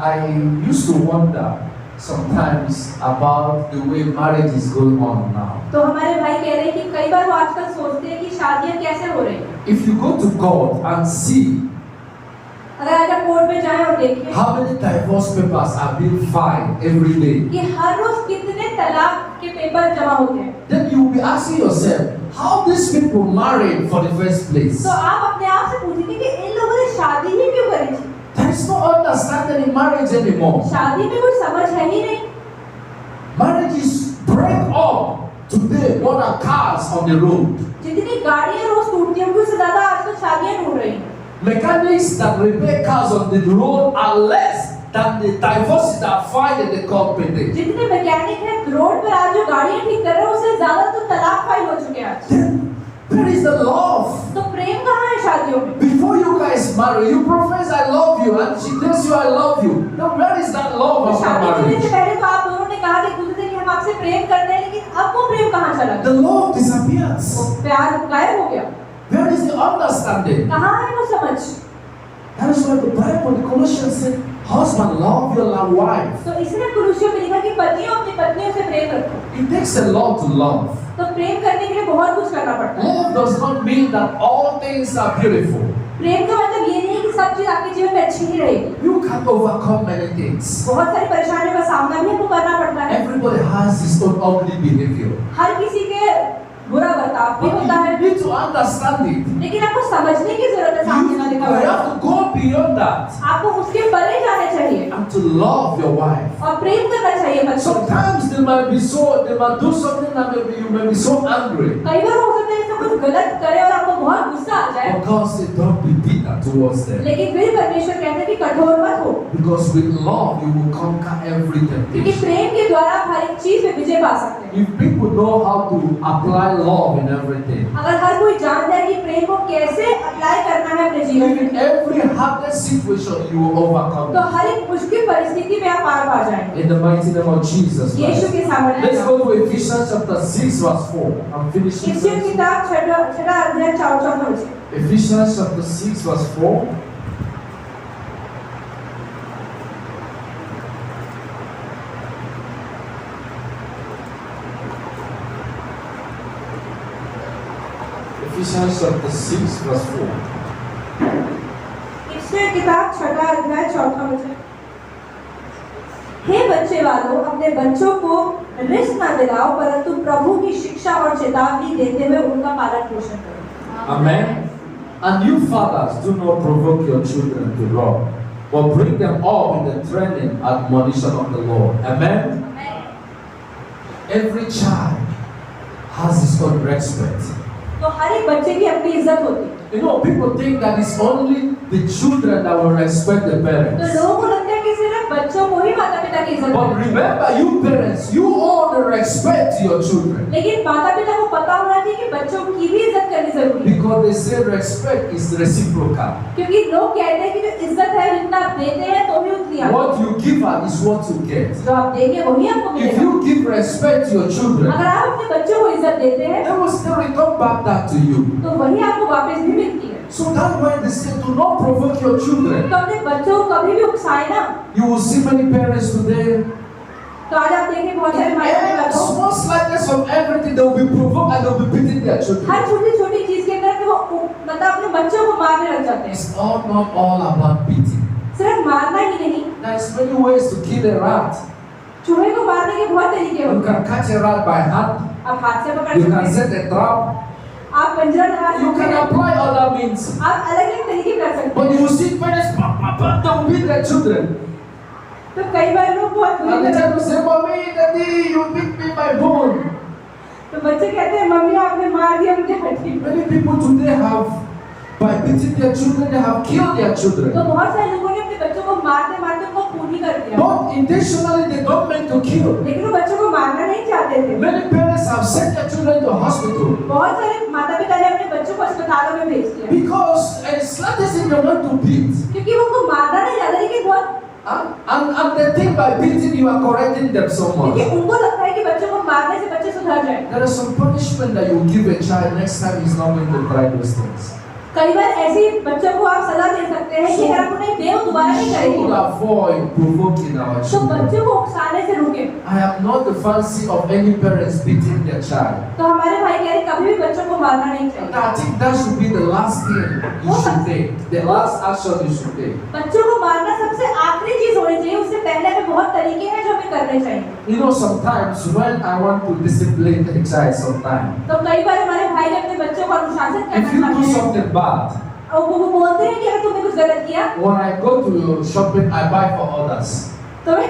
I used to wonder sometimes about the way marriage is going on now. तो हमारे भाई कह रहे हैं कि कई बार वो आजकल सोचते हैं कि शादियां कैसे हो रही हैं। If you go to court and see अगर आज आप कोर्ट में जाएं और देखें how many divorce papers are being filed every day, कि हर रोज कितने तलाक के पेपर जमा होते हैं, then you will be asking yourself how these people married for the first place. तो आप अपने आप से पूछेंगे कि इन लोगों ने शादी ही क्यों करी थी। There is no understanding in marriage anymore. शादी में कोई समझ है ही नहीं। Marriages break up today more than cars on the road. जितनी गाड़ियां रोज टूटती हैं उससे ज्यादा आजकल शादियां टूट रही हैं। Mechanics that repair cars on the road are less than the divorces that are filed in the court per day. जितने मैकेनिक हैं रोड पर आज जो गाड़ियां ठीक कर रहे हैं उससे ज्यादा तो तलाक फाइल हो चुके हैं आज। Then where is the love? तो प्रेम कहाँ है शादियों में? Before you guys marry, you profess I love you, and she tells you I love you. Now where is that love तो after शादी करने marriage? से पहले तो आप दोनों ने कहा कि दूसरे कि हम आपसे प्रेम करते हैं, लेकिन अब वो प्रेम कहाँ चला गया? The love disappears. वो प्यार गायब हो गया। Where is the understanding? कहाँ है वो समझ? That is why the Bible, the Colossians said, husband, love your wife. तो इसलिए कुलुसियों में लिखा कि पतियों अपनी पत्नियों से प्रेम रखो। It takes a lot to love. तो प्रेम करने के लिए बहुत कुछ करना पड़ता है। Love does not mean that all things are beautiful. प्रेम का मतलब ये नहीं कि सब चीज आपके जीवन में अच्छी ही रहेगी। You can overcome many things. बहुत सारी परेशानियों का सामना भी हमको करना पड़ता है। Everybody has his own ugly behavior. हर किसी के बुरा बर्ताव भी होता है, But you need to understand it. लेकिन आपको समझने की जरूरत है सामने वाले का You बर्ताव। have to go beyond that आपको उसके परे जाने चाहिए and to love your wife. और प्रेम करना चाहिए बच्चों से। Sometimes they might do something that you may be so angry. कई बार हो सकता है इसमें कुछ गलत करे और आपको बहुत गुस्सा आ जाए, But God said, don't be bitter towards them. लेकिन फिर परमेश्वर कहते हैं कि कठोर मत हो, Because with love you will conquer every क्योंकि temptation. प्रेम के द्वारा आप हर एक चीज में विजय पा सकते हैं। If people know how to apply love in everything, अगर हर कोई जानता है कि प्रेम को कैसे अप्लाई करना है अपने जीवन in में, every hardest situation you will overcome तो it. हर एक मुश्किल परिस्थिति में आप पार पा जाएंगे In the mighty name of Jesus Yeshu Christ. के सामने। Let's go to Ephesians chapter 6 verse 4. I'm finishing. इफिसियों की किताब छठा अध्याय 4 वचन। Ephesians chapter 6 verse 4. Ephesians chapter 6 verse 4. इफिसियों की किताब छठा अध्याय 4 वचन। हे बच्चे वालों, अपने बच्चों को रिस न दिलाओ, परंतु प्रभु की शिक्षा और चेतावनी देते हुए उनका पालन पोषण करो। Amen. And you fathers, do not provoke your children to wrath, but bring them up in the training and admonition of the Lord. Amen. Every child has his own respect. तो हर एक बच्चे की अपनी इज्जत होती है। You know, people think that it's only the children that will respect the तो parents. लोगों को लगता है कि सिर्फ बच्चों को ही माता पिता की इज्जत But है, remember, you parents, you owe the respect to your children. लेकिन माता पिता को पता होना चाहिए कि बच्चों की भी इज्जत करनी जरूरी है, Because they say respect is reciprocal. क्योंकि लोग कहते हैं कि जो इज्जत है जितना आप देते हैं तो भी उतनी आती है। What you give out is what you get. जो आप देंगे वही आपको If मिलेगा। you give respect to your children, अगर आप अपने बच्चों को इज्जत देते हैं they will still return back that to you. तो वही आपको वापस भी मिलती है। So that's why they say, do not provoke your children. तो अपने बच्चों को कभी भी उकसाए ना। You will see many parents today. तो आज आप देखें बहुत सारे माता पिता को Small slightness of everything, they will be provoked and they will be beating their children. हर छोटी छोटी चीज के अंदर वो मतलब अपने बच्चों को मारने लग जाते हैं। It's not all about beating. सिर्फ मारना ही नहीं, There's many ways to kill a rat. चूहे को मारने के बहुत तरीके You होते हैं। can catch a rat by hand. आप हाथ से पकड़ You सकते can हैं, set a trap. आप पंजरा लगा You सकते can हैं, apply other means. आप अलग अलग तरीके कर सकते But हैं। you will see parents, they will beat their children. तो कई बार लोग बहुत बुरी And the तरह child will say, Mommy, Daddy, you beat me my bone. तो बच्चे कहते हैं मम्मी आपने मार दिया मुझे हड्डी। Many people today have, by beating their children, they have killed their तो children. बहुत सारे लोगों ने अपने बच्चों को मारते मारते उनको खूनी कर दिया, But intentionally, they don't mean to kill. लेकिन वो बच्चों को मारना नहीं चाहते थे। Many parents have sent their children to hospital बहुत सारे माता पिता ने अपने बच्चों को अस्पतालों में भेज दिया, because it's not as if they want to beat. क्योंकि वो उनको मारना नहीं चाहते, लेकिन बहुत And they think by beating you are correcting them so क्योंकि much. उनको लगता है कि बच्चों को मारने से बच्चे सुधर जाए। There is some punishment that you give a child next time he's not going to try those things. कई बार ऐसे बच्चों को आप सलाह दे सकते हैं कि अगर आप उन्हें दे वो दोबारा नहीं We should करेंगे, avoid provoking our तो children. बच्चों को उकसाने से रोकें। I am not the fancy of any parents beating their child. तो हमारे भाई कह रहे कभी भी बच्चों को मारना नहीं चाहिए। I think that should be the last thing you should take, the last action you should take. बच्चों को मारना सबसे आखिरी चीज होनी चाहिए, उससे पहले हमें बहुत तरीके हैं जो हमें करने चाहिए। You know, sometimes when I want to discipline a child, sometimes तो कई बार हमारे भाई ने अपने बच्चों को अनुशासित if करना you do चाहते हैं something bad, और वो बोलते हैं कि अगर तुमने कुछ गलत किया when I go to shopping, I buy for others. तो मैं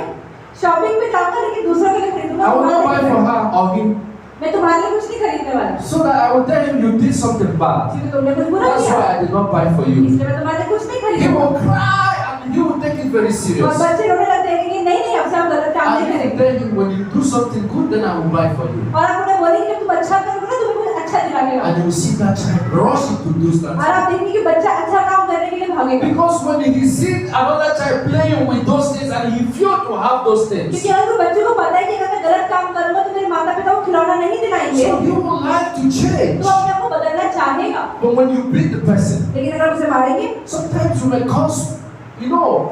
शॉपिंग पे जाऊंगा लेकिन दूसरों के लिए खरीदूंगा, I will not buy तुम्हारे for लिए her or him, मैं तुम्हारे लिए कुछ नहीं खरीदने वाला, so that I will tell him you did something bad. क्योंकि तुमने कुछ बुरा That's किया, why I did not buy for you. इसलिए मैं तुम्हारे लिए कुछ नहीं He खरीदूंगा। will cry and he will take it very और serious. बच्चे रोने लगते हैं कि नहीं अब से हम गलत काम नहीं And you करेंगे। tell him, when you do something good, then I will buy for you. और आप उन्हें बोलेंगे कि तुम अच्छा करोगे ना तुम्हें कुछ अच्छा दिलाएगा। And you will see that child rushing to do और something. आप देखेंगे कि बच्चा अच्छा काम करने के लिए भागेगा। Because when he sees another child playing with those things and he feels to have those things, क्योंकि अगर बच्चे को पता है कि अगर मैं गलत काम करूंगा तो मेरे माता पिता को खिलौना नहीं दिलाएंगे, so he would like to change. तो अपने आप को बदलना चाहेगा। But when you beat the person, लेकिन अगर उसे मारेंगे sometimes you may cause,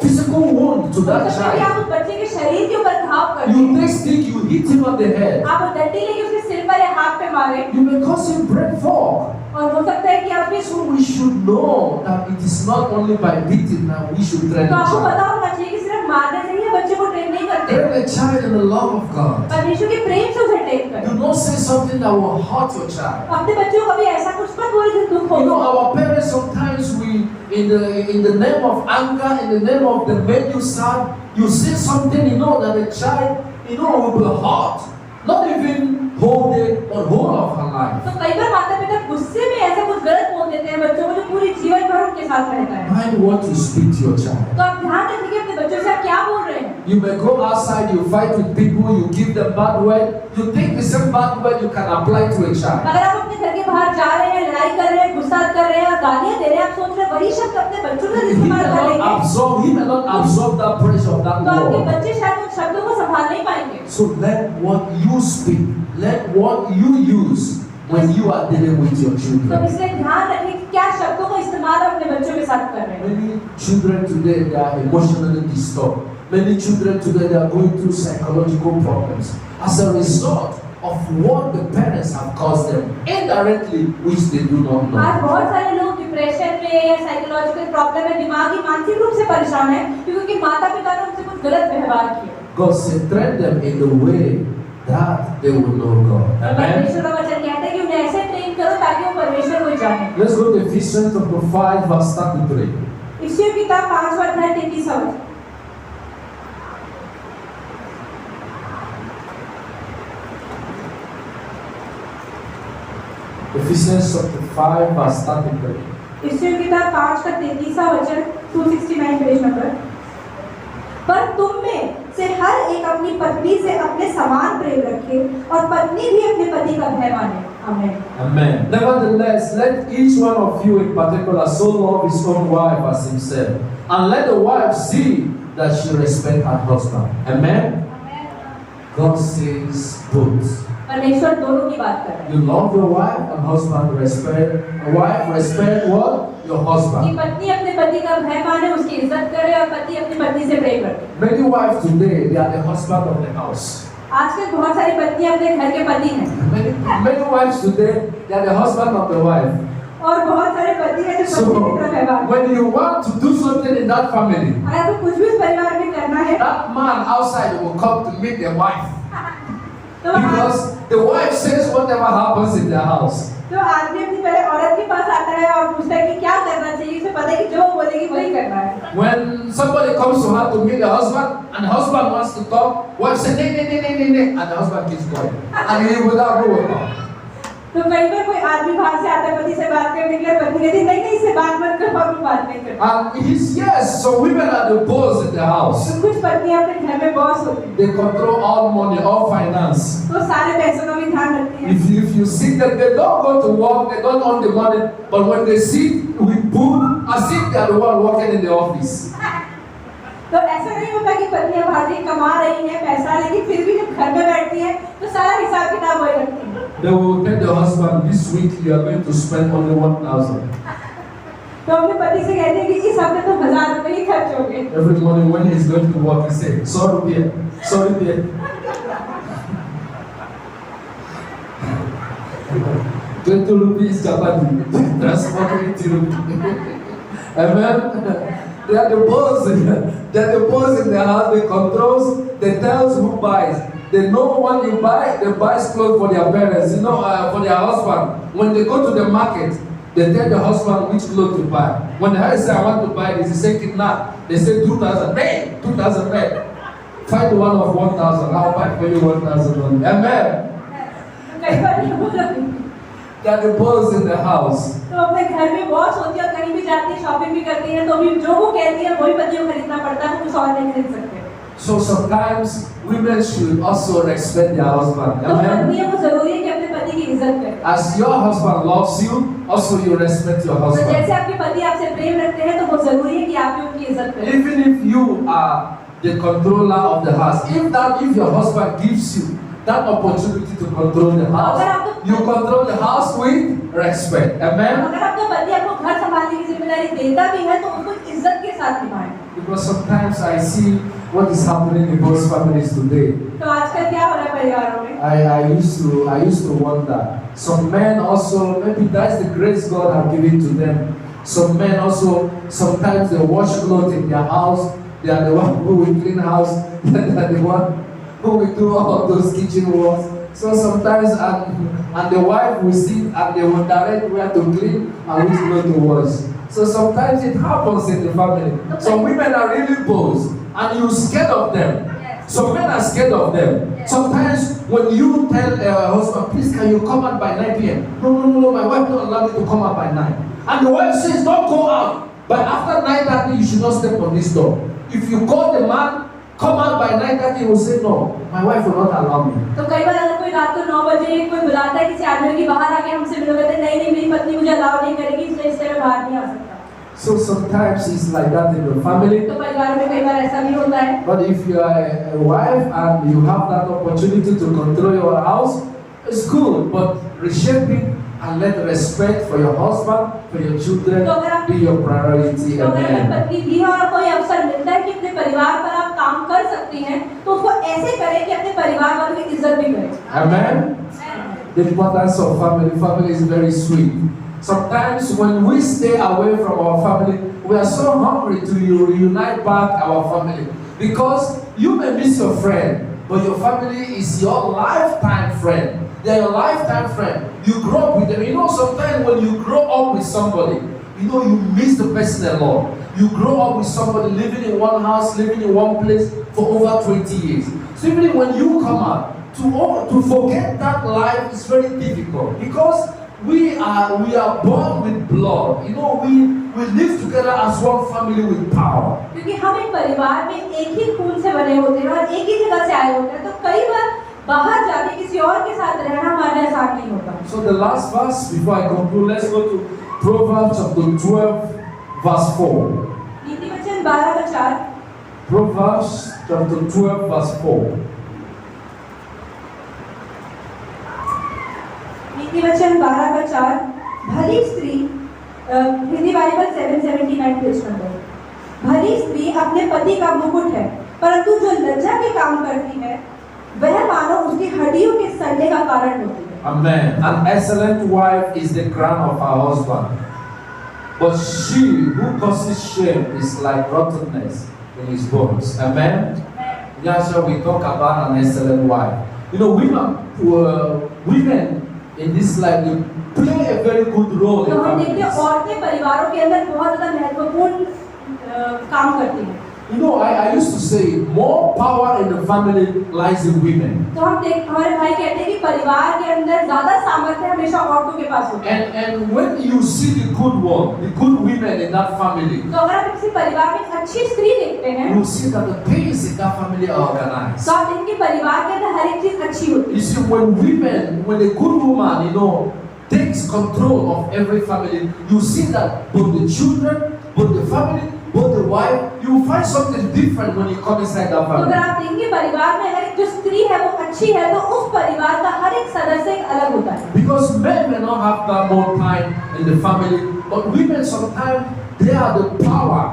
physical wound to that आप child. उस बच्चे के शरीर के ऊपर घाव कर You दें। take stick, you hit him on the head. आप डंडी लेके उसके सिर पर या हाथ पे मारे You may cause him brain fog. और हो सकता है कि आपके So we should know that it is not only by beating that we should train तो the आपको child. पता होना चाहिए कि सिर्फ मारने से ही बच्चे को ट्रेन नहीं करते, Train a child in the love of God. परमेश्वर के प्रेम से उसे ट्रेन करें। Do not say something that will hurt your child. अपने बच्चों को कभी ऐसा कुछ मत बोले जो दुख हो। Our parents sometimes in the name of anger, in the name of the make you sad, you say something, that the child, will be hurt. Not even whole day or whole of her life. तो कई बार माता पिता गुस्से में ऐसा कुछ गलत बोल देते हैं बच्चों को जो पूरी जीवन भर उनके साथ रहता है। Mind what you speak to your child. तो आप ध्यान रखिए कि अपने बच्चों से आप क्या बोल रहे हैं। You may go outside, you fight with people, you give them bad word. You think the same bad word you can apply to a child. अगर आप अपने घर के बाहर जा रहे हैं, लड़ाई कर रहे हैं, गुस्सा कर रहे हैं और गालियां दे रहे हैं, आप सोच रहे हैं वही शब्द अपने बच्चों से इस्तेमाल करेंगे। He may not absorb that pressure of that तो आपके word. बच्चे शायद उन शब्दों को संभाल नहीं पाएंगे। So let what you speak, let what you use when you are dealing with your तो children. इसलिए ध्यान रखें कि क्या शब्दों का इस्तेमाल आप अपने बच्चों के साथ कर रहे हैं। Many children today they are emotionally disturbed. Many children today they are going through psychological problems as a result of what the parents have caused them indirectly, which they do not know. आज बहुत सारे लोग depression में या psychological problem में दिमागी मानसिक रूप से परेशान हैं क्योंकि माता पिता ने उनसे कुछ गलत व्यवहार किया। God said, train them in the way that they will know God. Amen. परमेश्वर का वचन कहता है कि उन्हें ऐसे ट्रेन करो ताकि वो परमेश्वर को जाने। Let's go to Ephesians chapter 5 verse 33. इफिसियों की किताब 5वां अध्याय 33वां वचन। Ephesians chapter 5 verse 33. इफिसियों की किताब 5 का 33वां वचन 269 पेज नंबर। पर तुम में से हर एक अपनी पत्नी से अपने समान प्रेम रखे और पत्नी भी अपने पति का भय माने। आमीन। Amen. Nevertheless, let each one of you in particular so love his own wife as himself, and let the wife see that she respect her husband. Amen. God says both. परमेश्वर दोनों की बात कर रहे हैं। You love your wife and husband respect. A wife respect what? Your कि husband. पत्नी अपने पति का भय माने, उसकी इज्जत करे और पति अपनी पत्नी से प्रेम करे। Many wives today they are the husband of the house. आजकल बहुत सारी पत्नियां अपने घर के पति हैं Many wives today they are the husband of the wife. और बहुत सारे पति हैं जो So पत्नी की तरह व्यवहार करते when you want to do something in that family, हैं। अगर आपको कुछ भी उस परिवार में करना है that man outside will come to meet the wife. तो आप Because the wife says whatever happens in their house. तो आदमी अपनी पहले औरत के पास आता है और पूछता है कि क्या करना चाहिए, उसे पता है कि जो वो बोलेगी वही करना है। When somebody comes to her to meet the husband, and the husband wants to talk, wife says, "Nee," and the husband keeps quiet. And he without rule. तो कई बार कोई आदमी बाहर से आता है पति से बात करने के लिए, पत्नी कहती है नहीं नहीं इससे बात मत करो, हम बात नहीं करते। And he's yes, so women are the boss in the house. तो कुछ पत्नियां अपने घर में बॉस होती हैं, They control all money, all finance. तो सारे पैसों का भी ध्यान रखती हैं। If you see that they don't go to work, they don't earn the money, but when they sit with food, as if they are the one working in the office. तो ऐसा नहीं होता कि पत्नियां बाहर से कमा रही हैं पैसा, लेकिन फिर भी जब घर में बैठती हैं तो सारा हिसाब किताब वही रखती हैं। They will tell the husband, this week you are going to spend only 1,000. तो अपने पति से कहते हैं कि इस हफ्ते तो 1,000 रुपए ही खर्च हो गए। Every morning when he is going to work, he says, sorry dear. 20 rupees Japan, transport 80 rupees. Amen. They are the boss. They are the boss in the house. They controls. They tells who buys. They know when you buy, they buy clothes for their parents. For their husband. When they go to the market, they tell the husband which clothes to buy. When the husband say I want to buy this, he say kidnap. They say 2,000. Hey, 2,000. Hey. Find one of 1,000. I'll buy for you 1,000 only. Amen. कई बार ये बोल रही हैं। They are the boss in the house. तो अपने घर में boss होती है और कहीं भी जाती है, शॉपिंग भी करती है, तो भी जो वो कहती है वही पति को खरीदना पड़ता है, तो कुछ और नहीं खरीद सकते। So sometimes women should also respect their husband. तो Amen. पत्नियों को जरूरी है कि अपने पति की इज्जत करें। As your husband loves you, also you respect your तो husband. जैसे आपके पति आपसे प्रेम रखते हैं, तो वो जरूरी है कि आप भी उनकी इज्जत करें। Even if you are the controller of the house, if your husband gives you that opportunity to control the house, you control the house with respect. Amen. अगर आपका पति आपको घर संभालने की जिम्मेदारी देता भी है, तो उसको इज्जत के साथ निभाएं। Because sometimes I see what is happening in most families today. तो आजकल क्या हो रहा है परिवारों में? I used to wonder. Some men also, maybe that's the grace God has given to them. Some men also, sometimes they wash clothes in their house. They are the one who will clean house. They are the one who will do all those kitchen works. So sometimes and the wife will sit and they will direct where to clean and which clothes to wash. So sometimes it happens in the family. Some women are really bold and you're scared of them. Some men are scared of them. Sometimes when you tell a husband, please can you come out by 9 p.m? No, my wife don't allow me to come out by 9. And the wife says, don't go out. But after 9:30, you should not step on this door. If you call the man, come out by 9:30, he will say, no, my wife will not allow me. तो कई बार अगर कोई रात को 9 बजे कोई बुलाता है किसी आदमी की, बाहर आके हमसे मिलो, कहते हैं नहीं मेरी पत्नी मुझे अलाउ नहीं करेगी, इसलिए मैं बाहर नहीं आ सकता। So sometimes it's like that in the family. तो परिवार में कई बार ऐसा भी होता है। But if you are a wife and you have that opportunity to control your house, it's good. But reshape it and let respect for your husband, for your children be your priority. तो अगर Amen. पत्नी भी है और कोई अवसर मिलता है कि अपने परिवार पर आप काम कर सकती हैं, तो उसको ऐसे करें कि अपने परिवार वालों की इज्जत भी करें। Amen. The importance of family. Family is very sweet. Sometimes when we stay away from our family, we are so hungry to reunite back our family. Because you may miss your friend, but your family is your lifetime friend. They are your lifetime friend. You grow up with them. You know, sometimes when you grow up with somebody, you know, you miss the person a lot. You grow up with somebody living in one house, living in one place for over 20 years. So even when you come out, to forget that life is very difficult. Because we are born with blood. You know, we live together as one family with power. क्योंकि हम एक परिवार में एक ही खून से बने होते हैं और एक ही जगह से आए होते हैं, तो कई बार बाहर जाके किसी और के साथ रहना हमारे लिए आसान नहीं होता। So the last verse before I conclude, let's go to Proverbs chapter 12, verse 4. नीति वचन 12:4। Proverbs chapter 12, verse 4. नीति वचन 12:4। भली स्त्री, हिंदी बाइबल 779 पेज नंबर। भली स्त्री अपने पति का मुकुट है, परंतु जो लज्जा के काम करती है वह मानो उसकी हड्डियों के सड़ने का कारण होती है। Amen. An excellent wife is the crown of her husband, but she who causes shame is like rottenness in his bones. Amen. That's why we talk about an excellent wife. You know, women in this life, they play a very good role in तो हम देखते हैं families. औरतें परिवारों के अंदर बहुत ज़्यादा महत्वपूर्ण काम करती हैं। You know, I used to say more power in the family lies in women. तो हमारे भाई कहते हैं कि परिवार के अंदर ज़्यादा सामर्थ्य हमेशा औरतों के पास होता है। And when you see the good one, the good women in that family, तो अगर आप किसी परिवार में अच्छी स्त्री देखते हैं, you will see that the things in that family are organized. तो आप देखेंगे परिवार के अंदर हर एक चीज अच्छी होती है। You see, when a good woman, you know, takes control of every family, you see that both the children, both the family, both the wife, you will find something different when you come inside that तो family. अगर आप देखेंगे परिवार में हर एक जो स्त्री है वो अच्छी है, तो उस परिवार का हर एक सदस्य एक अलग होता है। Because men may not have that more time in the family, but women sometimes they are the power,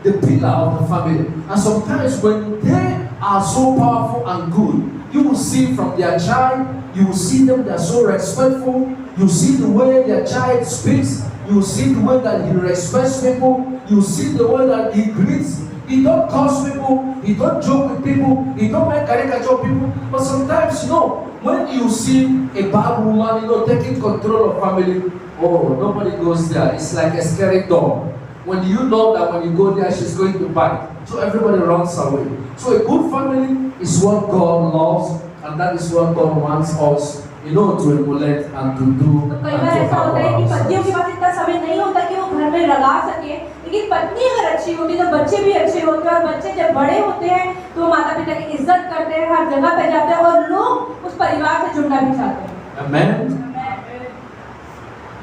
the pillar of the family. And sometimes when they are so powerful and good, you will see from their child, you will see them, they are so respectful. You see the way their child speaks. You see the way that he respects people. You see the way that he greets. He don't curse people. He don't joke with people. He don't make caricature of people. But sometimes, you know, when you see a bad woman, you know, taking control of family, oh, nobody goes there. It's like a scary dog. When you know that when you go there, she's going to bite. So everybody runs away. So a good family is what God loves, and that is what God wants us, you know, to emulate and to do तो and कई to बार ऐसा have होता है कि our पतियों के ourselves. पास इतना समय नहीं होता कि वो घर में लगा सके, लेकिन पत्नी अगर अच्छी होती तो बच्चे भी अच्छे होते हैं, और बच्चे जब बड़े होते हैं तो वो माता पिता की इज्जत करते हैं, हर जगह पे जाते हैं और लोग उस परिवार से जुड़ना भी चाहते हैं। Amen.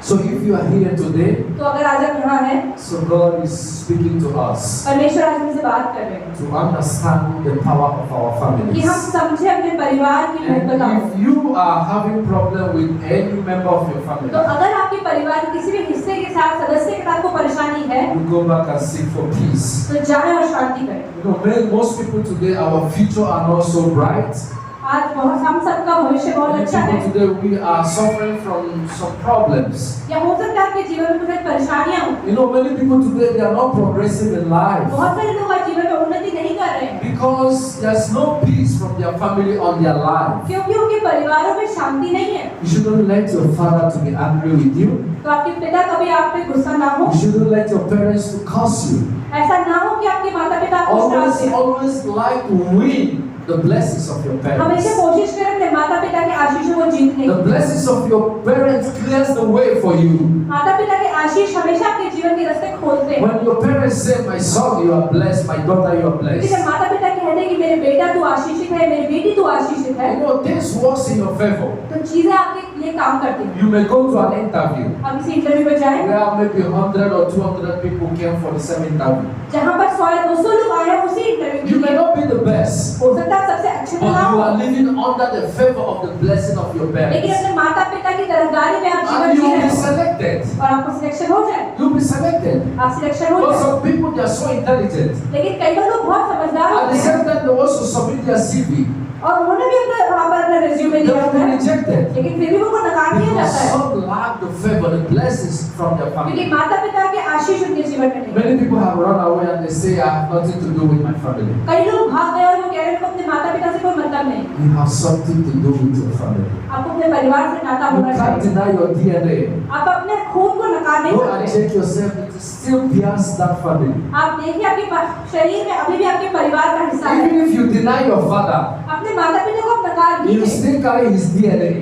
So if you are here today, तो अगर आज हम यहाँ हैं, so God is speaking to us परमेश्वर आज हमसे बात कर रहे हैं to understand the power of our कि families. हम समझे अपने परिवार की महत्वता And को। if you are having problem with any member of your तो family, अगर आपके परिवार के किसी भी हिस्से के साथ, सदस्य के साथ को परेशानी है, you go back and seek for peace. तो जाएं और शांति करें। You know, most people today, our future are not so bright. आज बहुत हम सबका भविष्य बहुत Many अच्छा है, people today, we are suffering from some problems. या हो सकता है आपके जीवन में कुछ परेशानियां हो। You know, many people today, they are not progressive in life बहुत सारे लोग आज जीवन में उन्नति नहीं कर रहे हैं because there's no peace from their family on their life. क्योंकि उनके परिवारों में शांति नहीं है। You shouldn't let your father to be angry with you. तो आपके पिता कभी आप पे गुस्सा ना हो, You shouldn't let your parents to curse you. ऐसा ना हो कि आपके माता पिता आपको श्राप Always, दें। always like to win the blessings of your parents. हमेशा कोशिश करें अपने माता पिता के आशीषों को जीतने The की। blessings of your parents clears the way for you. माता पिता के आशीष हमेशा आपके जीवन के रास्ते खोलते हैं। When your parents say, "My son, you are blessed. My daughter, you are क्योंकि जब blessed," माता पिता कहते हैं कि मेरे बेटा तू आशीषित है, मेरी बेटी तू आशीषित है, you know things works in your favor. तो चीजें आपके लिए काम करती हैं। You may go to an interview अब इसी इंटरव्यू में जाएं, where maybe 100 or 200 people came for the same interview. जहाँ पर 100 या 200 लोग आए हैं उसी इंटरव्यू You के may लिए। not be the best, हो सकता है सबसे अच्छे but में ना you हो, are living under the favor of the blessing of your लेकिन parents, अपने माता पिता की तरफदारी में आप जीवन and you जी will रहे be हो selected. और आपको सिलेक्शन हो जाए, You'll be selected. आप सिलेक्शन हो But जाए। some people, they are so intelligent. लेकिन कई बार लोग बहुत समझदार At होते the हैं same time, they also submit their CV. और उन्होंने भी अपना वहाँ पर अपना रिज्यूमे They दिया will होता be है, rejected लेकिन फिर भी उनको नकार दिया because जाता है some lack the favor, the blessings from their क्योंकि family. माता पिता के आशीष उनके जीवन में नहीं। Many people have run away and they say, "I have nothing to do with my family." कई लोग भाग गए और वो कह रहे हैं कि अपने माता पिता से कोई मतलब नहीं। You have something to do with your family. आपको अपने परिवार से नाता You होना can't चाहिए। deny your DNA. आप अपने खून को नकार नहीं Go and सकते। check yourself. It still bears that family. आप देखिए आपके शरीर में अभी भी आपके परिवार का हिस्सा है। Even if you deny your father, अपने माता पिता को आप नकार you दीजिए, still carry his DNA.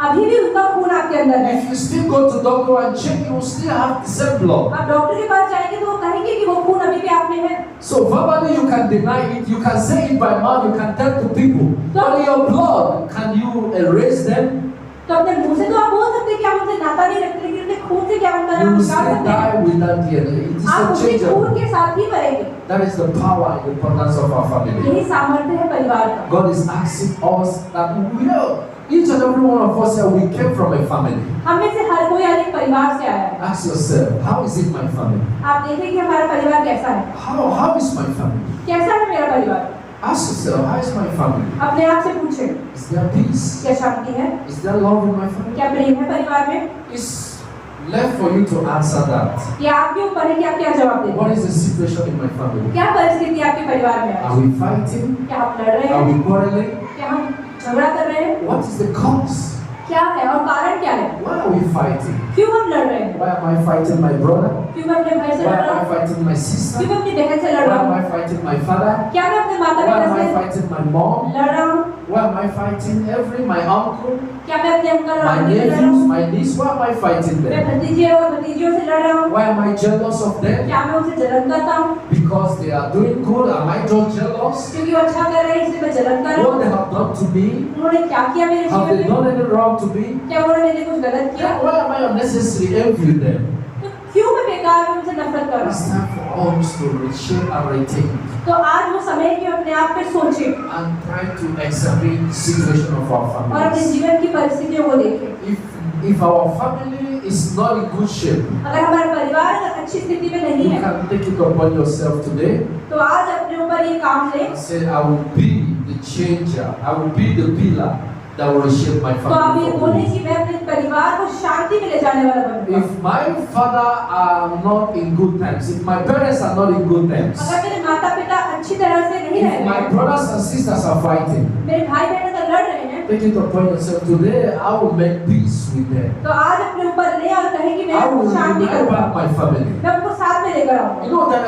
अभी भी उनका खून आपके अंदर है। If you still go to doctor and check, you will still have the same blood. आप डॉक्टर के पास जाएंगे तो वो कहेंगे कि वो खून अभी भी आप में है। So verbally you can deny it, you can say it by mouth, you can tell to people. But in your blood, can you erase them? तो अपने मुंह से तो आप बोल सकते हैं कि आप उनसे नाता नहीं रखते, लेकिन अपने खून से क्या उनका You नाम will निकाल still सकते हैं? die with that DNA. It is आप उसी खून unchangeable. के साथ ही मरेंगे। That is the power and the importance of our family. यही सामर्थ्य है परिवार का। God is asking us that we are, each and every one of us here, we came from a family. हम में से हर कोई एक परिवार से आया है। Ask yourself, how is it my family? आप देखें कि हमारा परिवार कैसा है, How is my family? कैसा है मेरा परिवार। Ask yourself, how is my family? अपने आप से पूछें, Is there peace? क्या शांति है, Is there love in my family? क्या प्रेम है परिवार में। It's left for you to answer that. ये आपके ऊपर है कि आप क्या जवाब देते What हैं। is the situation in my family? क्या परिस्थिति आपके परिवार में है। Are we fighting? क्या हम लड़ रहे Are हैं, we quarreling? क्या हम झगड़ा कर रहे हैं, What is the cause? क्या है और कारण क्या है, Why are we fighting? क्यों हम लड़ रहे हैं, Why am I fighting my brother? क्यों मैं अपने भाई से Why लड़ रहा am I हूँ, fighting my sister? क्यों मैं अपनी बहन से लड़ Why रहा am हूँ, I fighting my father? क्या मैं अपने माता Why am पिता I से fighting my mom? लड़ रहा हूँ, Why am I fighting my uncle, क्या मैं अपने अंकल और my आंटी से लड़ रहा nephews, हूँ, my niece? Why am I fighting मैं them? भतीजे और भतीजियों से लड़ रहा हूँ, Why am I jealous of them? क्या मैं उनसे जलन करता हूँ, Because they are doing good. Am I just jealous? क्योंकि वो अच्छा कर रहे हैं इसलिए मैं जलन कर रहा What they हूँ। have done to me? उन्होंने क्या किया मेरे Have they जीवन में, done any wrong to me? क्या उन्होंने मेरे लिए कुछ गलत किया, Then why am I unnecessarily envying them? तो क्यों मैं बेकार में उनसे नफरत कर रहा It's हूँ। time for us to reshape and rethink तो आज वो समय है कि अपने आप पे सोचे and try to examine the situation of our और अपने families. जीवन की परिस्थितियों को देखें। If our family is not in good shape, अगर हमारा परिवार अगर अच्छी स्थिति में नहीं you है can take it upon yourself today तो आज अपने ऊपर ये काम ले, and say, I will be the changer, I will be the pillar that will reshape my तो आप ये family. बोले कि मैं अपने परिवार को शांति में ले जाने वाला बनूंगा। If my father are not in good times, if my parents are not in good times, अगर मेरे माता पिता अच्छी तरह से नहीं रह if my रहे, brothers and sisters are fighting, मेरे भाई बहन अगर लड़ रहे हैं, take it upon yourself today, I will make peace with them. तो आज अपने ऊपर ले और कहे कि मैं I will शांति unite करूंगा, back my family. मैं उनको साथ में लेकर आऊंगा। You know, there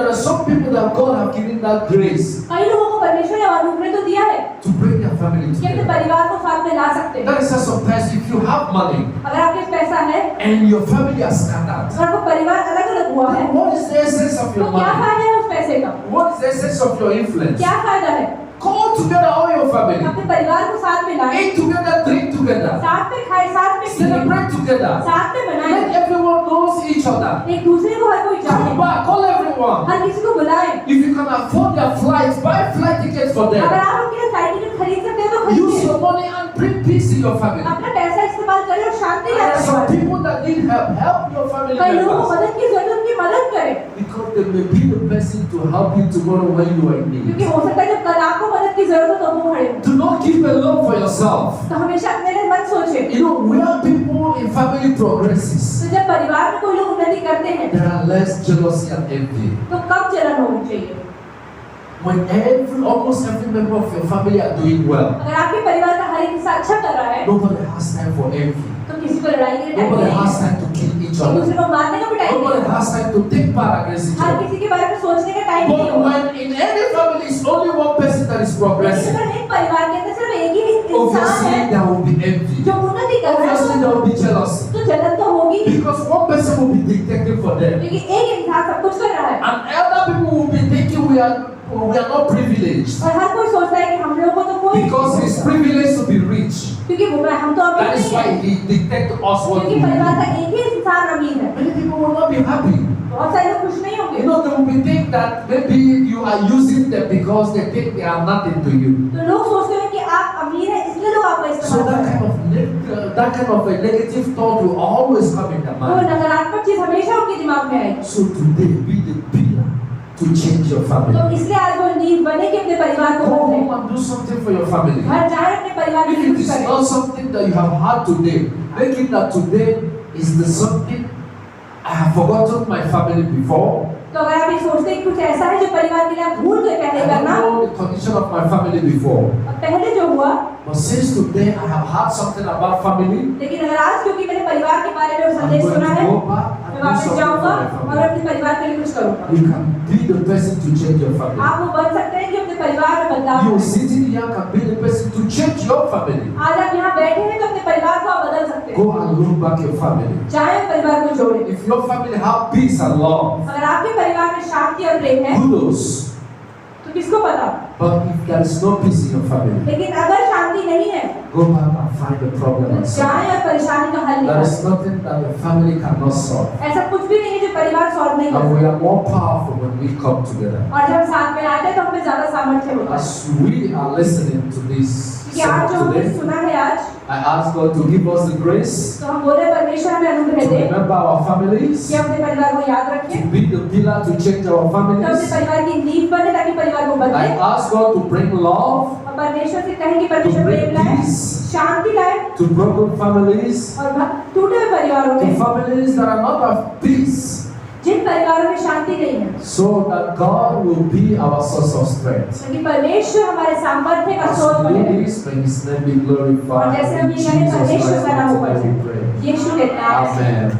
are some people that God have given that grace कई लोगों को परमेश्वर ने अनुग्रह तो दिया है to bring their family कि अपने together. परिवार को साथ में ला सकते हैं। That is just some person. If you have money अगर आपके पास पैसा है and your family are scattered, और आपका परिवार अलग अलग हुआ है, then what is the essence of तो your क्या money? फायदा है उस पैसे का? What is the essence of your influence? क्या फायदा है? Call together all your family. अपने परिवार को साथ में लाएं, Eat together, drink together, साथ में खाएं, साथ में पिएं, celebrate together. साथ में मनाएं, Let everyone knows each other. एक दूसरे को हर कोई Come जाने, back, call everyone. हर किसी को बुलाएं। If you can afford their flights, buy flight tickets for अगर them. आप उनके लिए फ्लाइट टिकट खरीद सकते हो तो Use खरीदिए। your money and bring peace in your family. अपना पैसा इस्तेमाल करें और शांति There are some लाएं। people that need help. Help your family कई लोगों को members. मदद की जरूरत है, उनकी मदद करें, Because they may be the person to help you tomorrow when you are in need. क्योंकि हो सकता है जब कल आपको मदद की जरूरत हो तो वो खड़े हों। Do not keep alone for yourself. तो हमेशा अपने लिए मत सोचें। You know, where people in family progresses, तो जब परिवार में कोई लोग उन्नति करते हैं there are less jealousy and envy. तो कब जलन होनी चाहिए? When almost every member of your family are doing well, अगर आपके परिवार का हर एक हिस्सा अच्छा कर रहा है nobody has time for envy. तो किसी को लड़ाई के लिए टाइम Nobody नहीं has है, time to kill each एक other. दूसरे को मारने का भी टाइम नहीं Nobody है, has time to take part against each her other. किसी के बारे में सोचने का टाइम नहीं But होगा। when in any family is only one person that is लेकिन progressing, अगर एक परिवार के अंदर सिर्फ एक ही इंसान obviously है there will be envy. जो उन्नति कर रहा Obviously है there will be jealousy. तो जलन तो होगी, Because one person will be dictating for them. क्योंकि एक इंसान सब कुछ कर रहा है And other people will be thinking we are not privileged. और हर कोई सोचता है कि हम लोगों को तो कोई Because he's privileged to be rich. क्योंकि वो हम तो अमीर That is नहीं why है, he dictates to us what क्योंकि we परिवार do. का एक ही इंसान अमीर है। Many people will not be happy. बहुत सारे लोग खुश नहीं होंगे, You know, they will be thinking that maybe you are using them because they think they are nothing to you. तो लोग सोचते हैं कि आप अमीर हैं इसलिए लोग आपका So इस्तेमाल that कर रहे हैं। kind of a negative thought will always come in their वो mind. नकारात्मक चीज हमेशा उनके दिमाग में आएगी। So today, be the pillar to change your family. तो इसलिए आज वो नींव बने कि अपने परिवार को Go बदलें, home and do something for your family. घर जाए अपने परिवार If की it कुछ is करें। not something that you have had today, make it that today is the something I have forgotten my family before. तो अगर आप ये सोचते हैं कि कुछ ऐसा है जो परिवार के लिए आप भूल गए I पहले don't करना, know the condition of my family before. और पहले जो हुआ, But since today I have heard something about family, लेकिन अगर आज क्योंकि मैंने परिवार के बारे में I'm संदेश going सुना to है, go back मैं and do वापस something for जाऊंगा my और family. अपने परिवार के लिए कुछ करूंगा। You can be the person to change your family. आप वो बन सकते हैं कि अपने परिवार में बदलाव You करें। sitting here can be the person to change your family. आज आप यहाँ बैठे हैं तो अपने परिवार को आप बदल सकते हैं। Go and look back your family. चाहे परिवार को जोड़ें। If your family have peace and love, अगर आपके परिवार में शांति और प्रेम है kudos. तो किसको पता, But if there is no peace in your family, लेकिन अगर शांति नहीं है go back and find the problem तो and solve. जाए और परेशानी का हल There निकालें। is nothing that the family cannot solve. ऐसा कुछ भी नहीं है जो परिवार सॉल्व नहीं कर And सकता। we are more powerful when we come together. और जब हम साथ में आते हैं तो हमें ज्यादा सामर्थ्य होता है। As we are listening to this क्योंकि आज जो sermon हमने today, सुना है आज, I ask God to give us the grace तो हम बोले परमेश्वर हमें अनुग्रह to they remember our families, कि अपने परिवार को याद to रखें, be the pillar to change our तो अपने families. परिवार की नींव बने ताकि परिवार को I बदले, ask God to bring love और परमेश्वर से कहें कि to परमेश्वर bring प्रेम लाए, peace शांति लाए, to broken families, और टूटे हुए परिवारों to में, families that are not of peace, जिन परिवारों में शांति नहीं है, so that God will be our source of strength. ताकि परमेश्वर हमारे सामर्थ्य का As स्रोत we बने। do this, may His name be और glorified. जैसे हम In ये कहें Jesus' परमेश्वर का नाम mighty ऊपर name से, we pray. यीशु के नाम से, Amen.